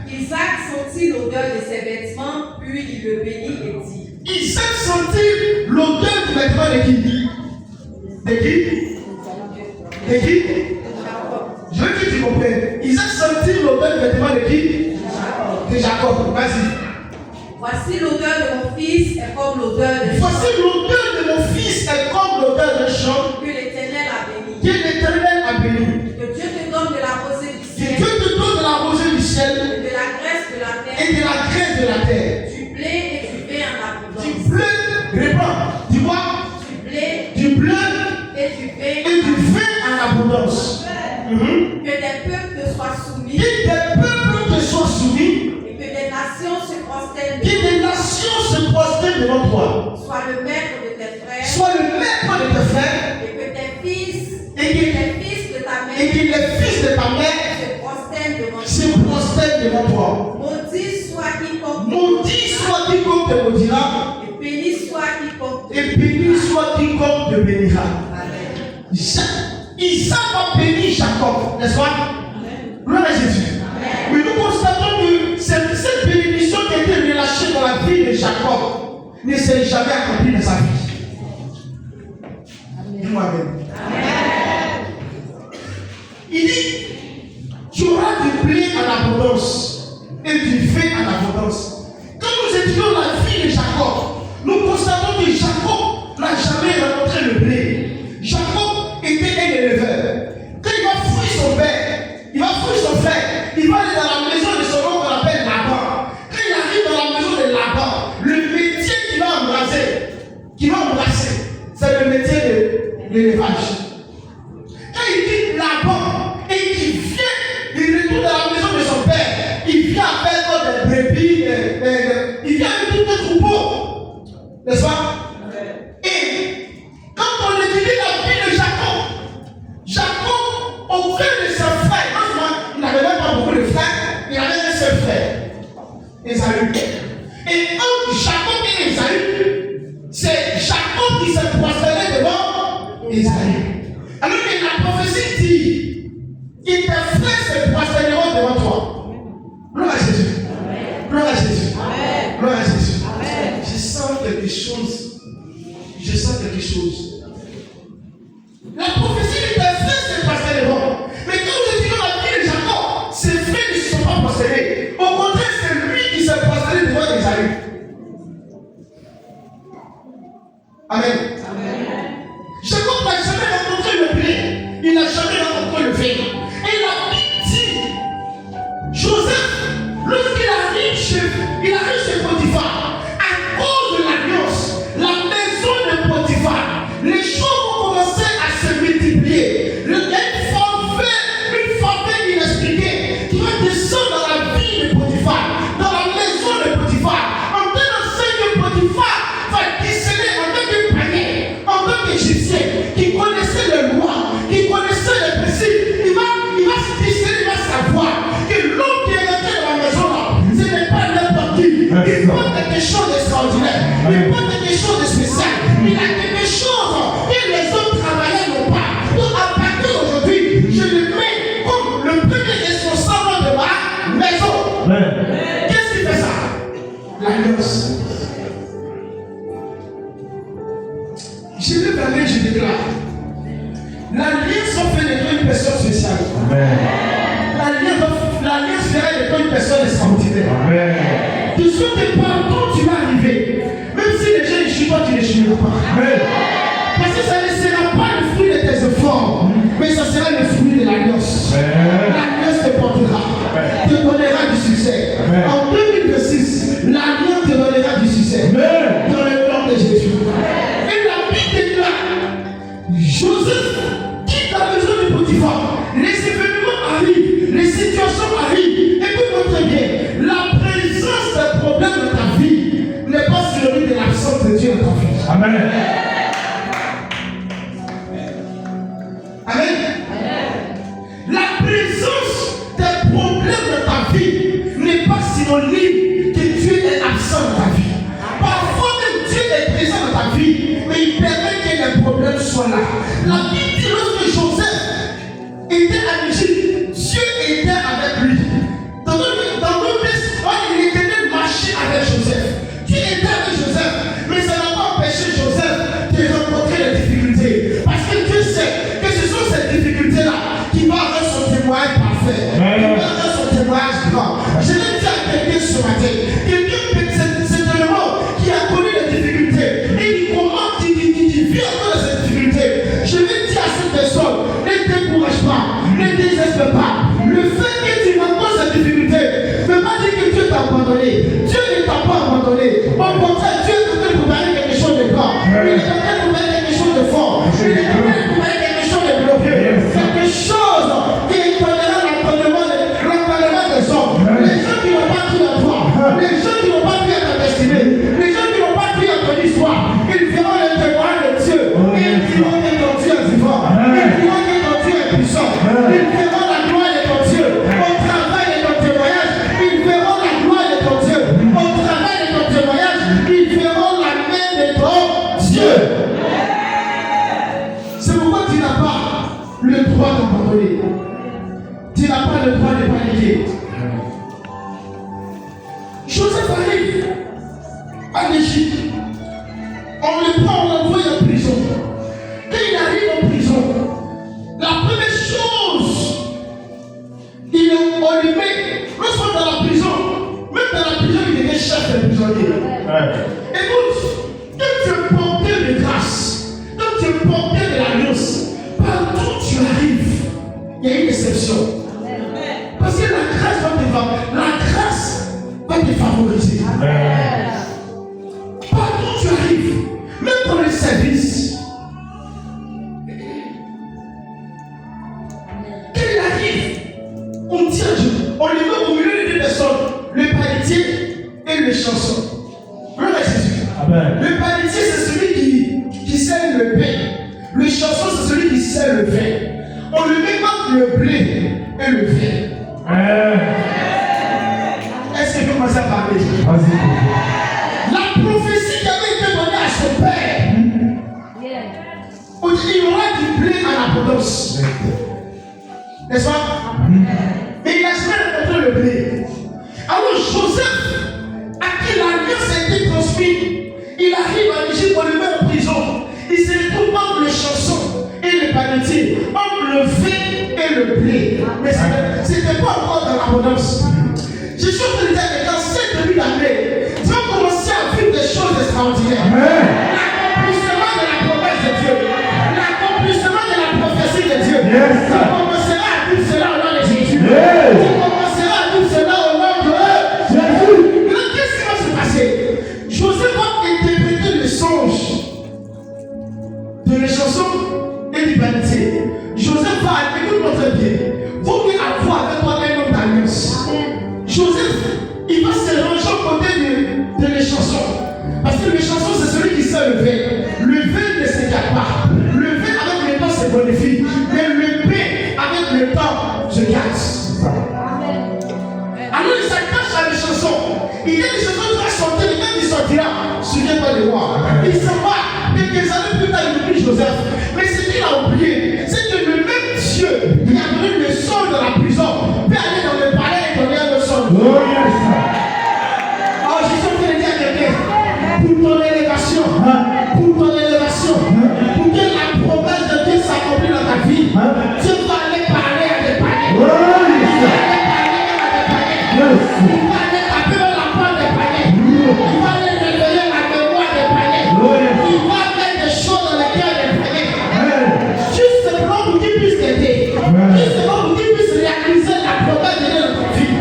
Isaac sentit l'odeur de ses vêtements, puis il le bénit et dit. Isaac sentit l'odeur du vêtement de qui? De qui? De qui? Je veux que tu comprennes. Isaac sentit l'odeur du vêtement de qui? De Jacob. Vas-y. Voici l'odeur de mon fils est comme l'odeur de Voici l'odeur de mon fils est comme l'odeur d'un champ que l'Éternel a béni. que l'Éternel a béni. Que Dieu te donne de la rosée du Que ciel Dieu te donne de la rosée du ciel et de la graisse de la et terre, de la graisse de la terre. du blé et du vin en abondance. Du bleu, réponds, du quoi? Du bleu Et du vin et du vin en abondance. Que des peuples te soient soumis Que des peuples te soient soumis, et que des nations se prosternent que des nations se prosternent devant toi. Sois le maître de tes frères Sois le maître de tes frères et que tes fils et que les fils de ta et que mère les fils de ta mère se prosternent devant se toi. prosternent devant toi. Maudit soit quiconque Maudit soit quiconque te maudira, et béni soit quiconque te et béni soit quiconque te bénira. Amen. Isaac va bénir Jacob, n'est-ce pas? Gloire à Jésus. Mais nous constatons que cette bénédiction qui a été relâchée dans la vie de Jacob ne s'est jamais accomplie dans sa vie. Dis-moi Amen. Il dit, tu auras du blé en abondance et du vin en abondance. Quand nous étudions la vie de Jacob, nous constatons que Jacob n'a jamais rencontré le blé. Jacob était un éleveur. Quand il va fouiller son père, il va fouiller son frère, il va aller dans la maison de son oncle qu'on appelle Laban. Quand il arrive dans la maison de Laban, le métier qu'il va embrasser, c'est le métier de l'élevage. Quand il dit Laban et qu'il vient, il retourne dans la maison de son père, il vient avec des brebis, il vient avec tout un troupeau. N'est-ce pas? Et quand on étudie la vie de Jacob, aucun de ses frères, il n'avait même pas beaucoup de frères, il avait un seul frère, Esaü. Et entre Jacob et Esaü, c'est Jacob prophétie dit que tes frères se prosterneront devant toi. Gloire à Jésus. Gloire à Jésus. Gloire à Jésus. Je sens quelque chose. Je sens quelque chose. La prophétie dit tes frères se prosterneront. Mais quand nous étudions la vie de Jacob, ses frères ne se sont pas prosternés. Au contraire, c'est lui qui s'est prosterné devant Esaü. Amen. Jacob n'a jamais rencontré le blé. Il n'a jamais rencontré le vin. Et la Bible dit, Joseph, lorsqu'il arrive chez Potiphar, à cause de l'alliance, la maison de Potiphar, les choses vont commencer à se multiplier. Il y a une faveur inexpliquée qui va descendre dans la vie de Potiphar, dans la maison de Potiphar. En tenant que Potiphar va discerner en tant que païen, en tant qu'Égyptien, qui connaissait les lois, qui connaissait les principes. Il va se discerner, il va savoir que l'homme qui est rentré dans la maison là, ce n'est pas n'importe qui. Il porte quelque chose d'extraordinaire, il porte quelque chose de spécial. Il a quelque chose que les autres travailleurs n'ont pas. Donc à partir d'aujourd'hui, je le mets comme le premier responsable de ma maison. Qu'est-ce qui fait ça? L'alliance. Je lève la main, je déclare. L'alliance va faire de toi une personne spéciale. L'alliance fera de toi une personne extraordinaire. De sorte que partout tu vas arriver, même si les gens échouent, toi tu n'échoueras pas. Parce que ça ne sera pas le fruit de tes efforts, mais ça sera le fruit de l'alliance. L'alliance te portera, te donnera du succès. En 2026, l'alliance te donnera du succès. Dans le nom de Jésus. Et la Bible déclare, Joseph quitte la maison de Potiphar. Les événements arrivent, les situations arrivent. Écoute-moi très bien, la présence des problèmes de ta vie n'est pas synonyme de l'absence de Dieu dans ta vie. Amen. Amen. La présence des problèmes de ta vie n'est pas synonyme que Dieu est absent de ta vie. Parfois même Dieu est présent dans ta vie, mais il permet que les problèmes soient là. La Bible dit lorsque Joseph était à l'Égypte, Dieu était avec lui. Dans notre texte, il était marché avec Joseph. Dieu était avec Joseph, mais ça n'a pas empêché Joseph de rencontrer les difficultés. Parce que Dieu sait que ce sont ces difficultés-là qui vont avoir son témoignage parfait, qui vont avoir son témoignage grand. Je vais dire à quelqu'un ce matin, c'est un homme qui a connu les difficultés et qui vit encore de ces difficultés. Je vais dire à cette personne, ne décourage pas, ne désespère pas. Le fait que tu rencontres ces difficultés ne veut pas dire que Dieu t'a abandonné. Dieu ne t'a pas abandonné. Au contraire, Dieu est en train de préparer quelque chose de grand. Il est en train de préparer quelque chose de fort. Il est en train de préparer quelque chose de glorieux. Quelque chose qui étonnera l'entendement des hommes. Les gens qui n'ont pas cru en toi, les gens qui n'ont pas cru à ta destinée, les gens qui n'ont pas cru à ton histoire, ils verront le témoignage de Dieu. Et ils diront que ton Dieu est vivant. Ils diront que ton Dieu est puissant. Ils verront la gloire de ton Dieu au travail de ton témoignage. Ils verront la gloire de ton Dieu au travail de ton témoignage. Ils verront la main de ton Dieu. C'est pourquoi tu n'as pas le droit d'abandonner. Tu n'as pas le droit de paniquer. Joseph arrive en Égypte. On le prend, on l'envoie en prison. Quand il arrive en prison, la première chose, on lui met, lorsqu'on est dans la prison, même dans la prison, il devient chef des prisonniers. Écoute, quand tu es porteur de grâce, quand tu es porteur de l'alliance, partout où tu arrives, il y a une exception. Parce que la grâce va te favoriser. Partout où tu arrives, même dans le service. Quand il arrive, on tient Dieu. On le met au milieu de deux personnes, le palettier et le chanson. Gloire à Jésus. Le palettier, c'est celui qui sert le pain. Le chanson, c'est celui qui sert le vin. On le met entre le blé et le vin. Est-ce que vous commencez à parler? La prophétie qui avait été donnée à son père, il y aura du blé en abondance. N'est-ce pas? Mais il n'a jamais rencontré le blé. Alors Joseph, à qui l'alliance a été transmise, il arrive à Égypte, on le met en prison. Il se retrouve entre les chansons et les panetiers, entre le vin et le blé. Mais ce n'était pas encore dans l'abondance. Je suis en train de dire que dans cette début d'année, tu vas commencer à vivre des choses extraordinaires. L'accomplissement de la promesse de Dieu, l'accomplissement de la prophétie de Dieu. Tu commenceras à vivre cela au nom de Jésus. Tu commenceras à vivre cela au nom de Jésus. Mais qu'est-ce qui va se passer? Joseph va interpréter le songe de les chansons et du panetier. Joseph va, écoute-moi très bien, vaut mieux avoir avec toi un homme d'alliance. Joseph, il va se ranger aux côtés de les chansons. Parce que les chansons, c'est celui qui sait le vin. Le vin ne s'égare pas. Le vin avec le temps se bonifie. Mais le pain avec le temps se casse. Alors il s'attache à les chansons. Il y a des chansons qui vont chanter, même il sortira. Souviens-toi de moi. Il s'en va. Quelques années plus tard, il oublie Joseph. Mais ce qu'il a oublié, c'est que le même Dieu qui a donné le son de la prison peut aller dans le palais et donner le son. Oh, yes. Oh, je suis en train de dire à quelqu'un, pour ton élévation, pour que la promesse de Dieu s'accomplisse dans ta vie, Dieu va aller parler à des palais. Oh, yes. Il va aller parler à des palais. Yes. Il va aller taper la porte des palais. Il va aller réveiller la mémoire des palais. Oh, yes. Il va mettre des choses dans le cœur des palais. Juste simplement pour qu'il puisse t'aider. Juste simplement pour qu'il puisse réaliser la promesse de Dieu dans ta vie.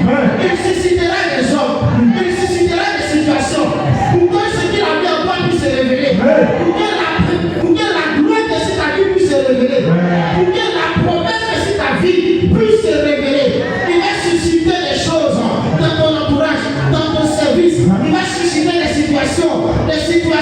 Il suscitera des hommes. Il suscitera des situations. Pour que ce qu'il a mis en toi puisse se révéler. Pour que la gloire de ta vie puisse se révéler. Pour que la promesse de ta vie puisse se révéler. Il va susciter des choses dans ton entourage, dans ton service. Il va susciter des situations auxquelles c'est toi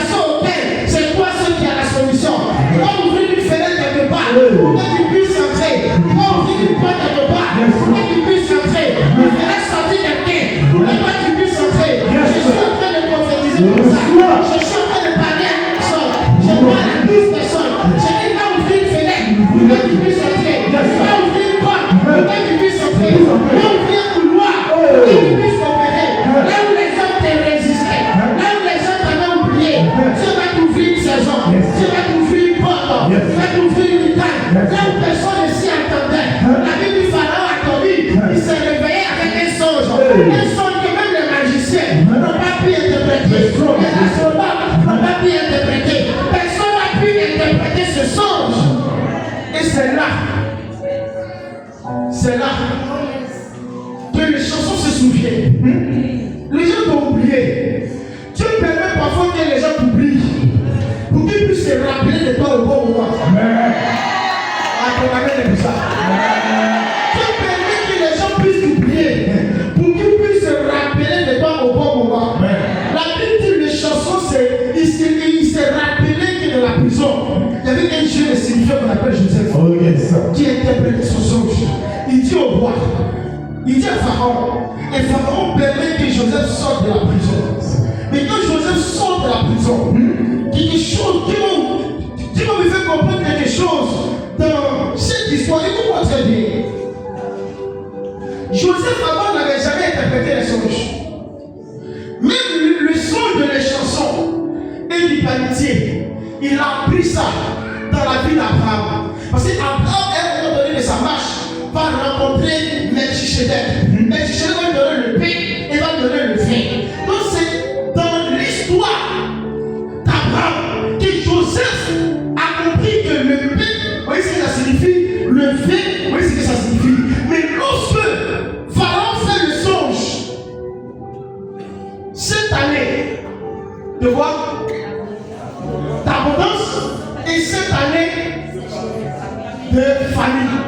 seul qui a la solution. Il va ouvrir une fenêtre quelque part pour que tu puisses entrer. Il va ouvrir une porte quelque part pour que tu puisses entrer. Il fera sortir quelqu'un pour que toi tu puisses entrer. Je suis en train de prophétiser pour ça. Je suis en train de parler à une personne. Je parle à 12 personnes. Je dis, il va ouvrir une fenêtre pour que tu puisses entrer. Il va ouvrir une porte pour que tu puisses entrer. Il va ouvrir un couloir pour que tu puisses opérer. Là où les hommes te résistaient, là où les hommes t'avaient oublié, Dieu va t'ouvrir une saison. Dieu va t'ouvrir une porte. Dieu va t'ouvrir une taille. Là où personne ne s'y attendait. La vie du pharaon a connu. Il s'est réveillé avec un songe. Un songe que même les magiciens n'ont pas pu interpréter. Les astronomes n'ont pas pu interpréter. Personne n'a pu interpréter ce songe. Et c'est là que les chansons se souviennent. Les gens t'ont oublié. Dieu permet parfois que les gens t'oublient pour qu'ils puissent se rappeler de toi au bon moment. À ton amen est bizarre. Dieu permet que les gens puissent t'oublier pour qu'ils puissent se rappeler de toi au bon moment. La Bible dit les chansons, il s'est rappelé que dans la prison, il y avait un jeune signifiant qu'on appelle Joseph qui interprétait son songe. Il dit au roi, il dit à Pharaon, et Pharaon permet que Joseph sorte de la prison. Mais quand Joseph sort de la prison, quelque chose qui va me faire comprendre quelque chose dans cette histoire. Écoute-moi très bien. Joseph avant n'avait jamais interprété les songes. Même le songe de les chansons et du panetier, il a appris ça dans la vie d'Abraham. Parce qu'Abraham, à un moment donné de sa marche, va rencontrer Melchisedec. Melchisedec va lui donner le pain et va lui donner le vin. Donc c'est dans l'histoire d'Abraham que Joseph a compris que le pain, vous voyez ce que ça signifie, le vin, vous voyez ce que ça signifie. Mais lorsque Pharaon fait le songe, cette année, de voir d'abondance et cette année de famille.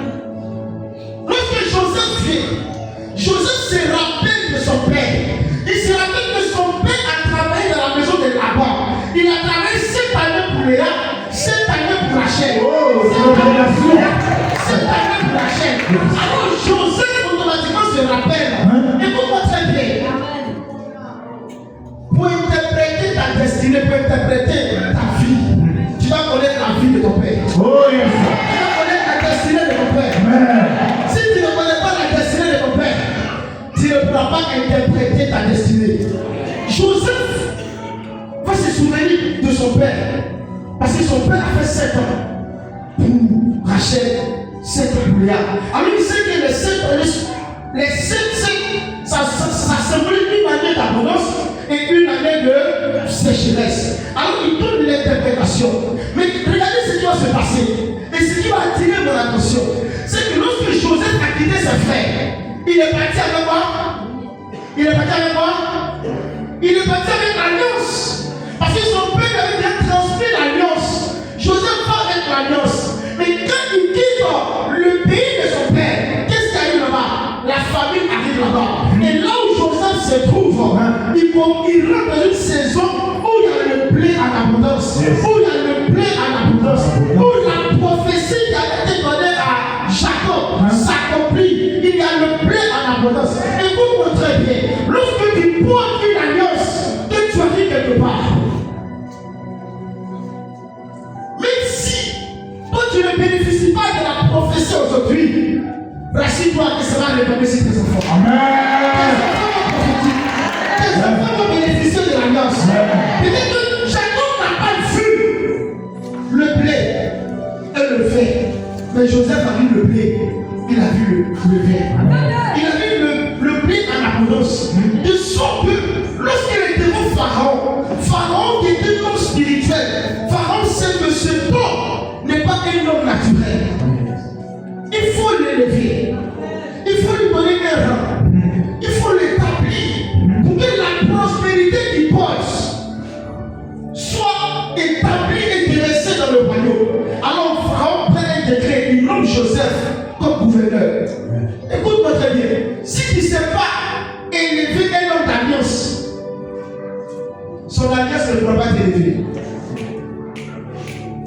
Lorsque Joseph vient, Joseph se Alors il sait que les sept, ça symbolise une année d'abondance et une année de sécheresse. Alors il donne l'interprétation. Mais regardez ce qui va se passer. Et ce qui va attirer mon attention, c'est que lorsque Joseph a quitté ses frères, il est parti avec quoi? Il est parti avec quoi? Il est parti avec l'alliance. Parce que son père avait bien transmis l'alliance. Joseph va avec l'alliance. Mais quand il quitte le pays de son père, qu'est-ce qui arrive là-bas? La famine arrive là-bas. Et là où Joseph se trouve, il rentre dans une saison où il y a le blé en abondance. Où il y a le blé en abondance. Où la prophétie qui a été donnée à Jacob s'accomplit. Il y a le blé en abondance. Écoute-moi très bien. Lorsque tu portes une alliance, que tu arrives quelque part. Même si toi tu ne bénéficies pas de la prophétie aujourd'hui, rassure-toi que ça va retomber sur tes enfants. Amen. Tes enfants vont bénéficier de l'alliance. Peut-être que Jacob n'a pas vu le blé et le vin. Mais Joseph a vu le blé. Il a vu le vin. Il a vu le blé en abondance. De sorte que lorsqu'il était devant Pharaon qui était un homme spirituel, Pharaon sait que cet homme n'est pas un homme naturel. Il faut l'élever. Il faut lui donner un rang. Il faut l'établir pour que la prospérité qu'il porte soit établie et déversée dans le royaume. Alors Pharaon prend un décret, il nomme Joseph comme gouverneur. Écoute-moi très bien. Si tu ne sais pas élever un homme d'alliance, son alliance ne pourra pas t'élever.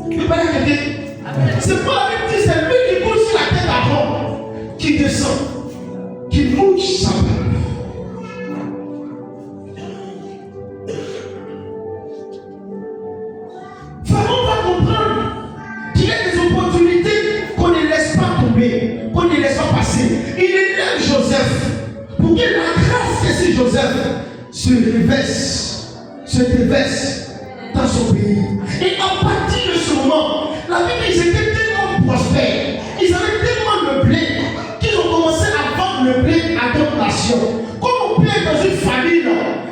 Tu peux pas l'élever. C'est pas la même chose, c'est lui qui coule sur la tête d'Aaron, qui descend, qui mouche sa barbe. Pharaon va comprendre qu'il y a des opportunités qu'on ne laisse pas tomber, qu'on ne laisse pas passer. Il élève Joseph pour que la grâce de ce Joseph se déverse dans son pays. Et à partir de ce moment, la Bible, ils étaient tellement prospères, ils avaient tellement de blé, qu'ils ont commencé à vendre le blé à d'autres nations. Comme on peut être dans une famille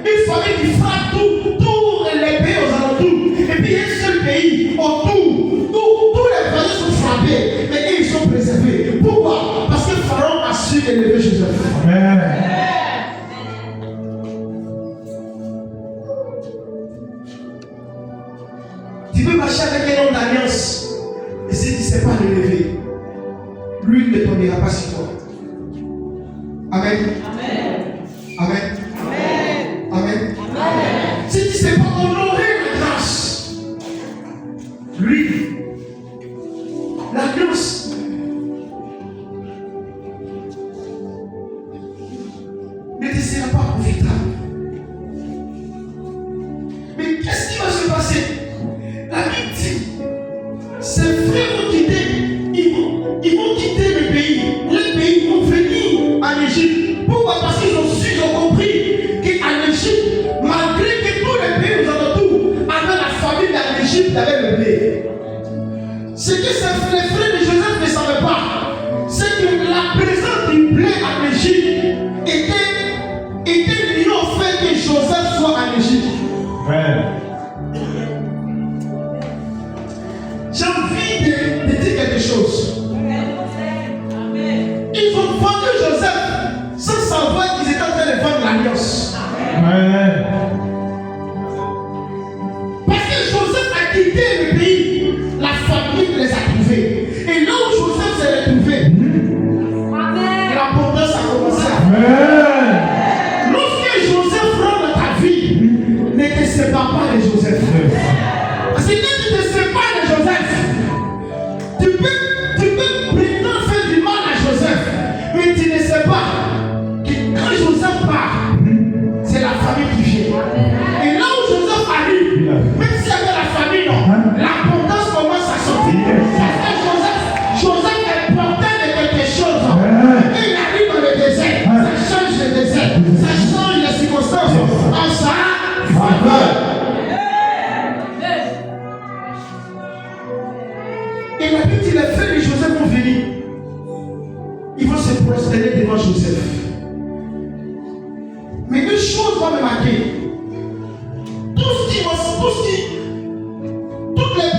qui frappe tous les pays aux alentours, et puis il y a un seul pays autour, tous les voisins sont frappés, mais eux, ils sont préservés. Pourquoi? Parce que Pharaon a su élever Joseph. Amen. Tu peux marcher avec un homme d'alliance, et si tu ne sais pas l'élever, lui ne tombera pas sur toi. Amen. Amen. Amen. Amen. Amen. Si tu ne sais pas honorer la grâce, lui, l'alliance, ne te sera pas profitable. Mais qu'est-ce qui va se passer? La Bible dit, ses frères vont quitter, ils vont quitter le pays. Les pays vont venir en Égypte. Pourquoi? Parce qu'ils ont su, ils ont compris qu'en Égypte, malgré que tous les pays aux alentours avaient la famille en Égypte, avait le blé. Ce que les frères de Joseph ne savaient pas, c'est que la présence du blé en Égypte était liée au fait que Joseph soit en Égypte. Amen. J'ai envie de dire quelque chose. Ils ont vendu Joseph sans savoir ils vont se prosterner devant Joseph. Mais une chose va me marquer. Toutes les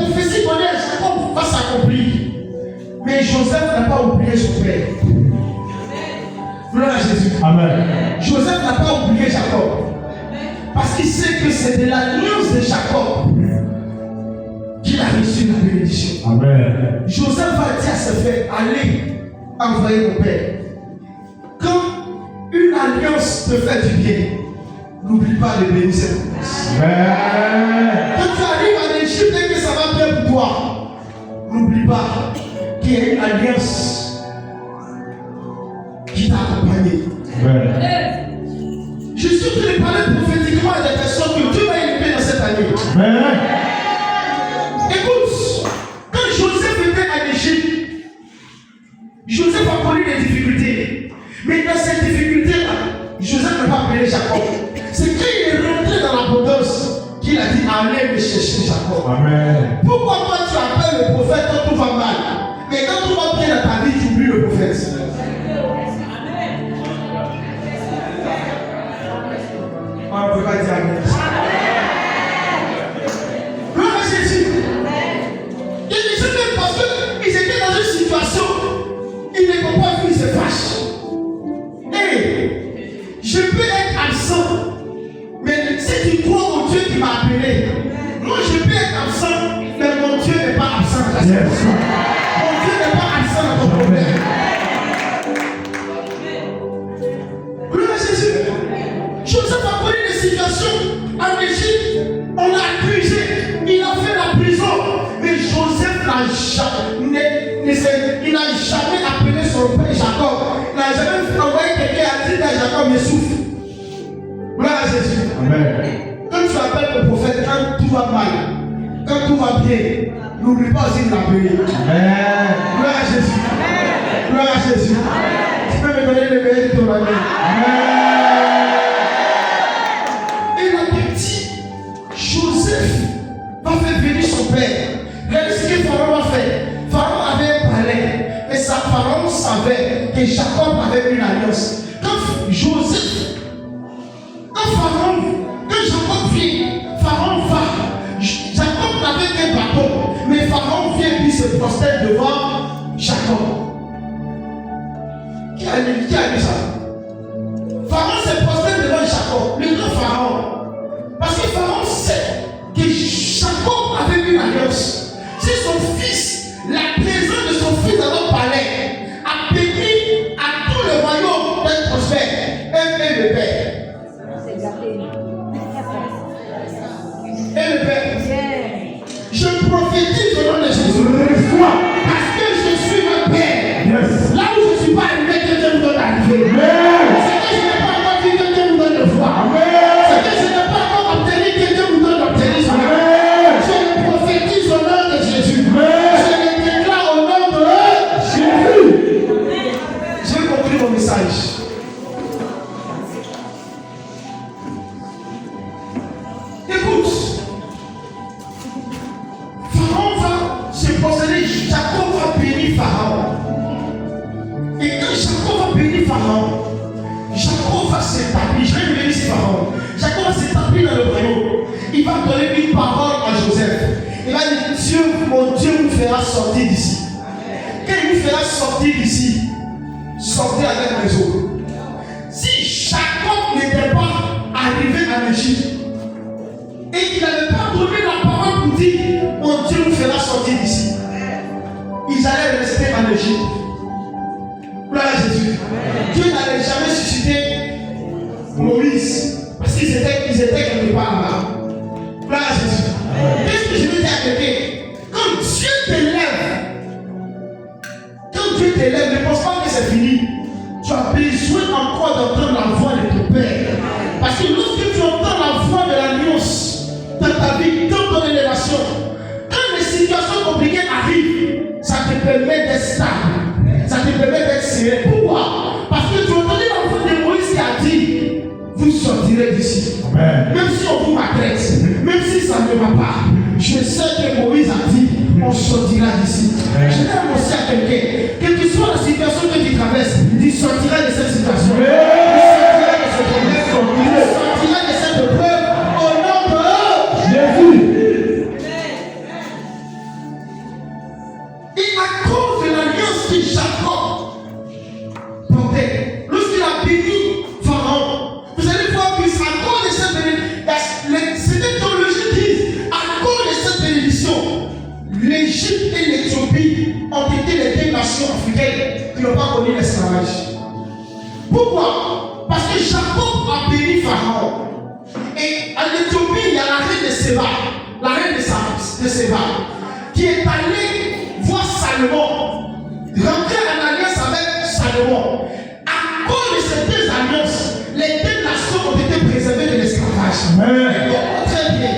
prophéties données à Jacob vont s'accomplir. Mais Joseph n'a pas oublié son père. Gloire à Jésus. Amen. Joseph n'a pas oublié Jacob. Parce qu'il sait que c'est de l'alliance de Jacob qu'il a reçu la bénédiction. Amen. Joseph va dire à ses frères, allez envoyer mon père. Quand une alliance te fait du bien, n'oublie pas de bénir cette promesse. Amen. Quand tu arrives en Égypte et que ça va bien pour toi, n'oublie pas qu'il y a une alliance qui t'a accompagné. Amen. Je suis en train de parler prophétiquement à des personnes que Dieu va élever dans cette année. Amen. Écoute, quand Joseph était en Égypte, Joseph a connu des difficultés. Mais dans ces difficultés-là, Joseph n'a pas appelé Jacob. C'est quand il est rentré dans l'abondance qu'il a dit allez me chercher Jacob. Amen. Pourquoi toi tu appelles le prophète quand tout va mal? Mais quand tout va bien dans ta vie, tu oublies le prophète. On ne peut pas dire amen. Gloire à Jésus. Il disait même parce qu'ils étaient dans une situation, ils ne peuvent pas vivre, ils se fâchent. Hey, je peux être absent, mais si tu crois au Dieu qui m'a appelé, moi je peux être absent, mais mon Dieu n'est pas absent. Yes. Mon Dieu n'est pas absent dans ton problème. Gloire à Jésus. Joseph a connu des situations en Égypte, on l'a accusé, il a fait la prison, mais Joseph n'a jamais appelé son père Jacob, n'a jamais envoyé quelqu'un à dire à Jacob, mais souffle. Gloire à Jésus. Amen. Quand tu appelles le prophète, quand tout va mal, quand tout va bien, n'oublie pas aussi de l'appeler. Amen. Gloire à Jésus. Gloire à Jésus. Tu peux me donner le meilleur de ton année. Amen. Joseph va faire venir son père. Regardez ce que Pharaon a fait. Pharaon avait un palais. Et Pharaon savait que Jacob avait une alliance. Quand Jacob vient, Pharaon va. Jacob n'avait qu'un bateau. Mais Pharaon vient puis se prosterne devant Jacob. Qui a dit ça? Pharaon se prosterne devant Jacob. Le grand Pharaon. Parce que Pharaon sait que Jacob avait une alliance. Si son fils, la présence de son fils dans notre palais a permis à tout le royaume d'être prospère, et le père. Et le père. Je prophétise au nom de Jésus. Parce que je suis un père. Yes. Là où je ne suis pas arrivé, que Dieu me donne d'arriver. C'est que je n'ai pas encore vu que Dieu me donne de foi. C'est que je n'ai pas encore obtenu que Dieu me donne d'obtenir. Je le prophétise au nom de Jésus. Je le déclare au nom de Jésus. J'ai compris mon message. Écoute, Pharaon va se poser, Jacob va bénir Pharaon. Et quand Jacob va bénir Pharaon, Jacob va s'établir. Je vais venir ici Pharaon. Jacob va s'établir dans le royaume. Il va donner une parole à Joseph. Il va dire, Dieu, mon Dieu vous fera sortir d'ici. Quand il vous fera sortir d'ici, sortez avec les autres. Si Jacob n'était pas arrivé en Égypte et qu'il n'avait pas donné la parole pour dire, mon Dieu vous fera sortir d'ici, ils allaient rester en Égypte. Gloire à Jésus. Dieu n'allait jamais susciter Moïse parce qu'ils étaient quelque part là. Gloire à Jésus. Qu'est-ce que je veux dire à quelqu'un? Quand Dieu t'élève, ne pense pas que c'est fini. Tu as besoin encore d'entendre la voix de ton Père. Parce que lorsque tu entends la voix de l'alliance dans ta vie, dans ton élévation, quand les situations compliquées arrivent, ça te permet d'être stable. Ça te permet d'être serré. Pourquoi? Parce que tu entendais la voix de Moïse qui a dit, vous sortirez d'ici. Amen. Même si on vous maltraite, même si ça ne va pas, je sais que Moïse a dit, on sortira d'ici. Je vais annoncer à quelqu'un, quelle que soit la situation que tu traverses, portait. Lorsqu'il a béni Pharaon, vous allez voir qu'à cause de cette bénédiction, cette théologie dit, à cause de cette bénédiction, l'Égypte et l'Éthiopie ont été les deux nations africaines qui n'ont pas connu l'esclavage. Pourquoi? Parce que Jacob a béni Pharaon. Et en Éthiopie, il y a la reine de Séba, la reine de Séba, qui est allée voir Salomon, rentrer en alliance avec Salomon. À cause de ces deux alliances, les deux nations ont été préservées de l'esclavage. Écoute très bien.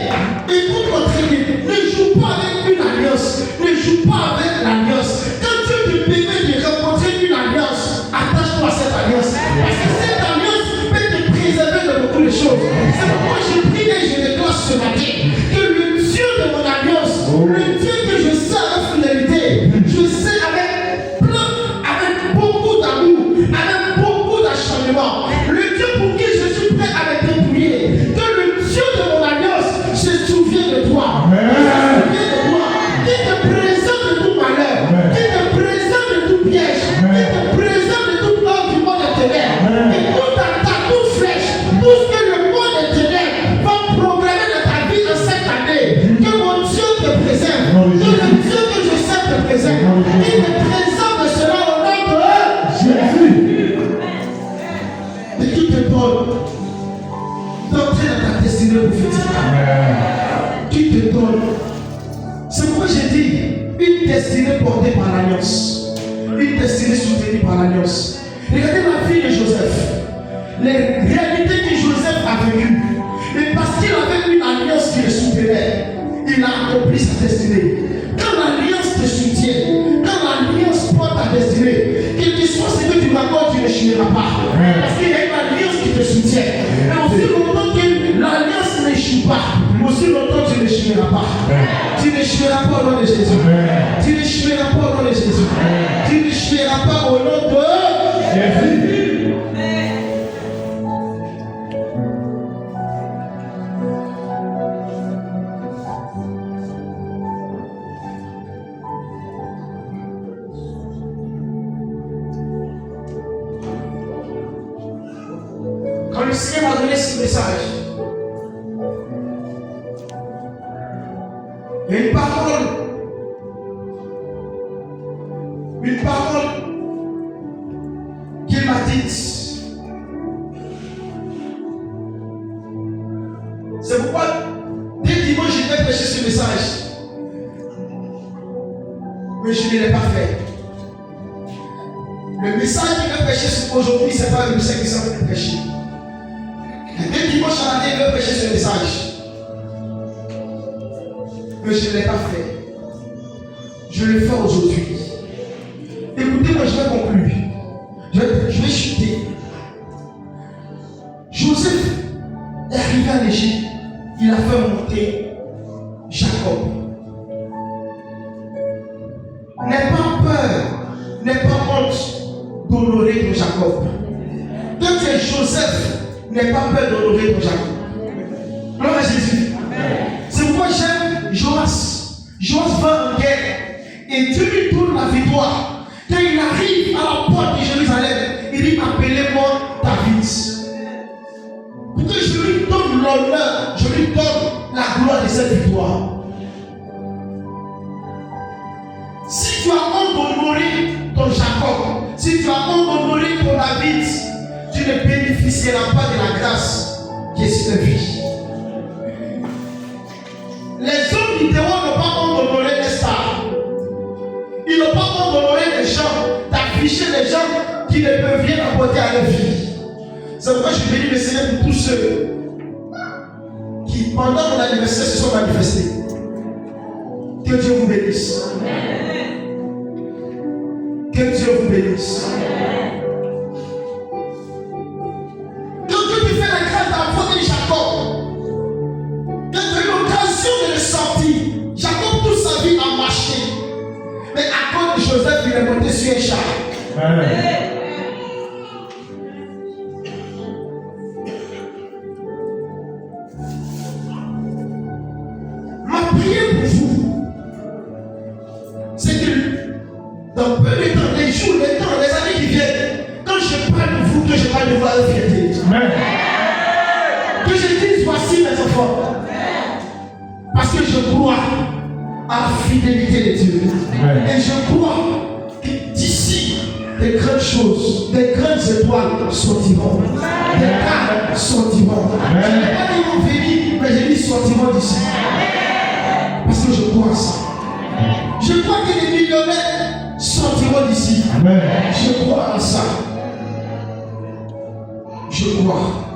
Écoute très bien. Ne joue pas avec une alliance. Ne joue pas avec l'alliance. Quand Dieu te permet de rencontrer une alliance, attache-toi à cette alliance. Parce que cette alliance peut te préserver de beaucoup de choses. C'est pourquoi je prie et je déclare ce matin que le Dieu de mon alliance, le Dieu que je sais avec fidélité, je sais avec beaucoup d'amour, avec beaucoup d'acharnement, le Dieu pour qui je suis prêt à me dépouiller, que le Dieu de mon alliance se souvient de toi. Qui te présente de tout malheur, qui te présente de tout piège, qui te présente de tout ordre du monde éternel, et toute attaque, toute flèche, tout ce que le monde éternel va programmer dans ta vie en cette année, que mon Dieu te préserve, que le Dieu que je sais te préserve, il te présente de cela au nom de Jésus. Et qui te donne d'entrer dans ta destinée prophétique. Qui te donne. C'est pourquoi j'ai dit une destinée portée par l'alliance, une destinée soutenue par l'alliance. Regardez la vie de Joseph, les réalités que Joseph a vécues, et parce qu'il avait une alliance qui le soutenait, il a accompli sa destinée. Quand l'alliance te soutient, quand l'alliance porte ta destinée, quel que soit ce que tu m'accordes, tu ne chieras pas. Parce qu'il y a une alliance qui te soutient. Et aussi longtemps que l'alliance n'échoue pas, aussi longtemps tu ne chieras pas. Tu ne chieras pas au nom de Jésus. Tu ne chieras pas au nom de Jésus. Tu ne chieras pas au nom de Jésus. Quand le Seigneur m'a donné ce message, il y a une parole qu'il m'a dite. C'est pourquoi dès dimanche je vais prêcher ce message, mais je ne l'ai pas fait. Le message qu'il va prêcher aujourd'hui, ce n'est pas le message qu'il s'en prêcher. Dès dimanche à l'année, il va prêcher ce message. Mais je ne l'ai pas fait. Je le fais aujourd'hui. Écoutez-moi, je vais conclure. Je vais chuter. Joseph est arrivé en Égypte. Il a fait monter Jacob. N'aie pas peur, n'aie pas honte d'honorer ton Jacob. Quand tu es Joseph, n'aie pas peur d'honorer ton Jacob. Gloire à Jésus. C'est pourquoi j'aime Joas. Joas va en guerre et Dieu lui donne la victoire. Quand il arrive à la porte de Jérusalem, il dit appelez-moi David. Pour que je lui donne l'honneur, je lui donne la gloire de cette victoire. Si tu as honte d'honorer ton Jacob, si tu as honte d'honorer ton David, tu ne bénéficieras pas de la grâce qui est sur ta vie. Les hommes libéraux n'ont pas honte d'honorer les stars. Ils n'ont pas honte d'honorer les gens, d'afficher les gens qui ne peuvent rien apporter à leur vie. C'est pourquoi je bénis le Seigneur pour tous ceux qui, pendant mon anniversaire, se sont manifestés. Que Dieu vous bénisse. Que Dieu vous bénisse. Quand Dieu te fait la grâce d'enfant de Jacob, quand tu as eu l'occasion de le sortir, Jacob toute sa vie a marché. Mais à cause de Joseph, il est monté sur un char. Amen. Ma prière pour vous, c'est que dans peu de temps, les jours, les temps, les années qui viennent, quand je parle fort. Parce que je crois à la fidélité de Dieu. Amen. Et je crois que d'ici, des grandes choses, des grandes étoiles sortiront. Des gars sortiront. Je n'ai pas dit vont venir, mais j'ai dit sortiront d'ici. Parce que je crois à ça. Je crois que les millionnaires sortiront d'ici. Amen. Je crois à ça. Je crois.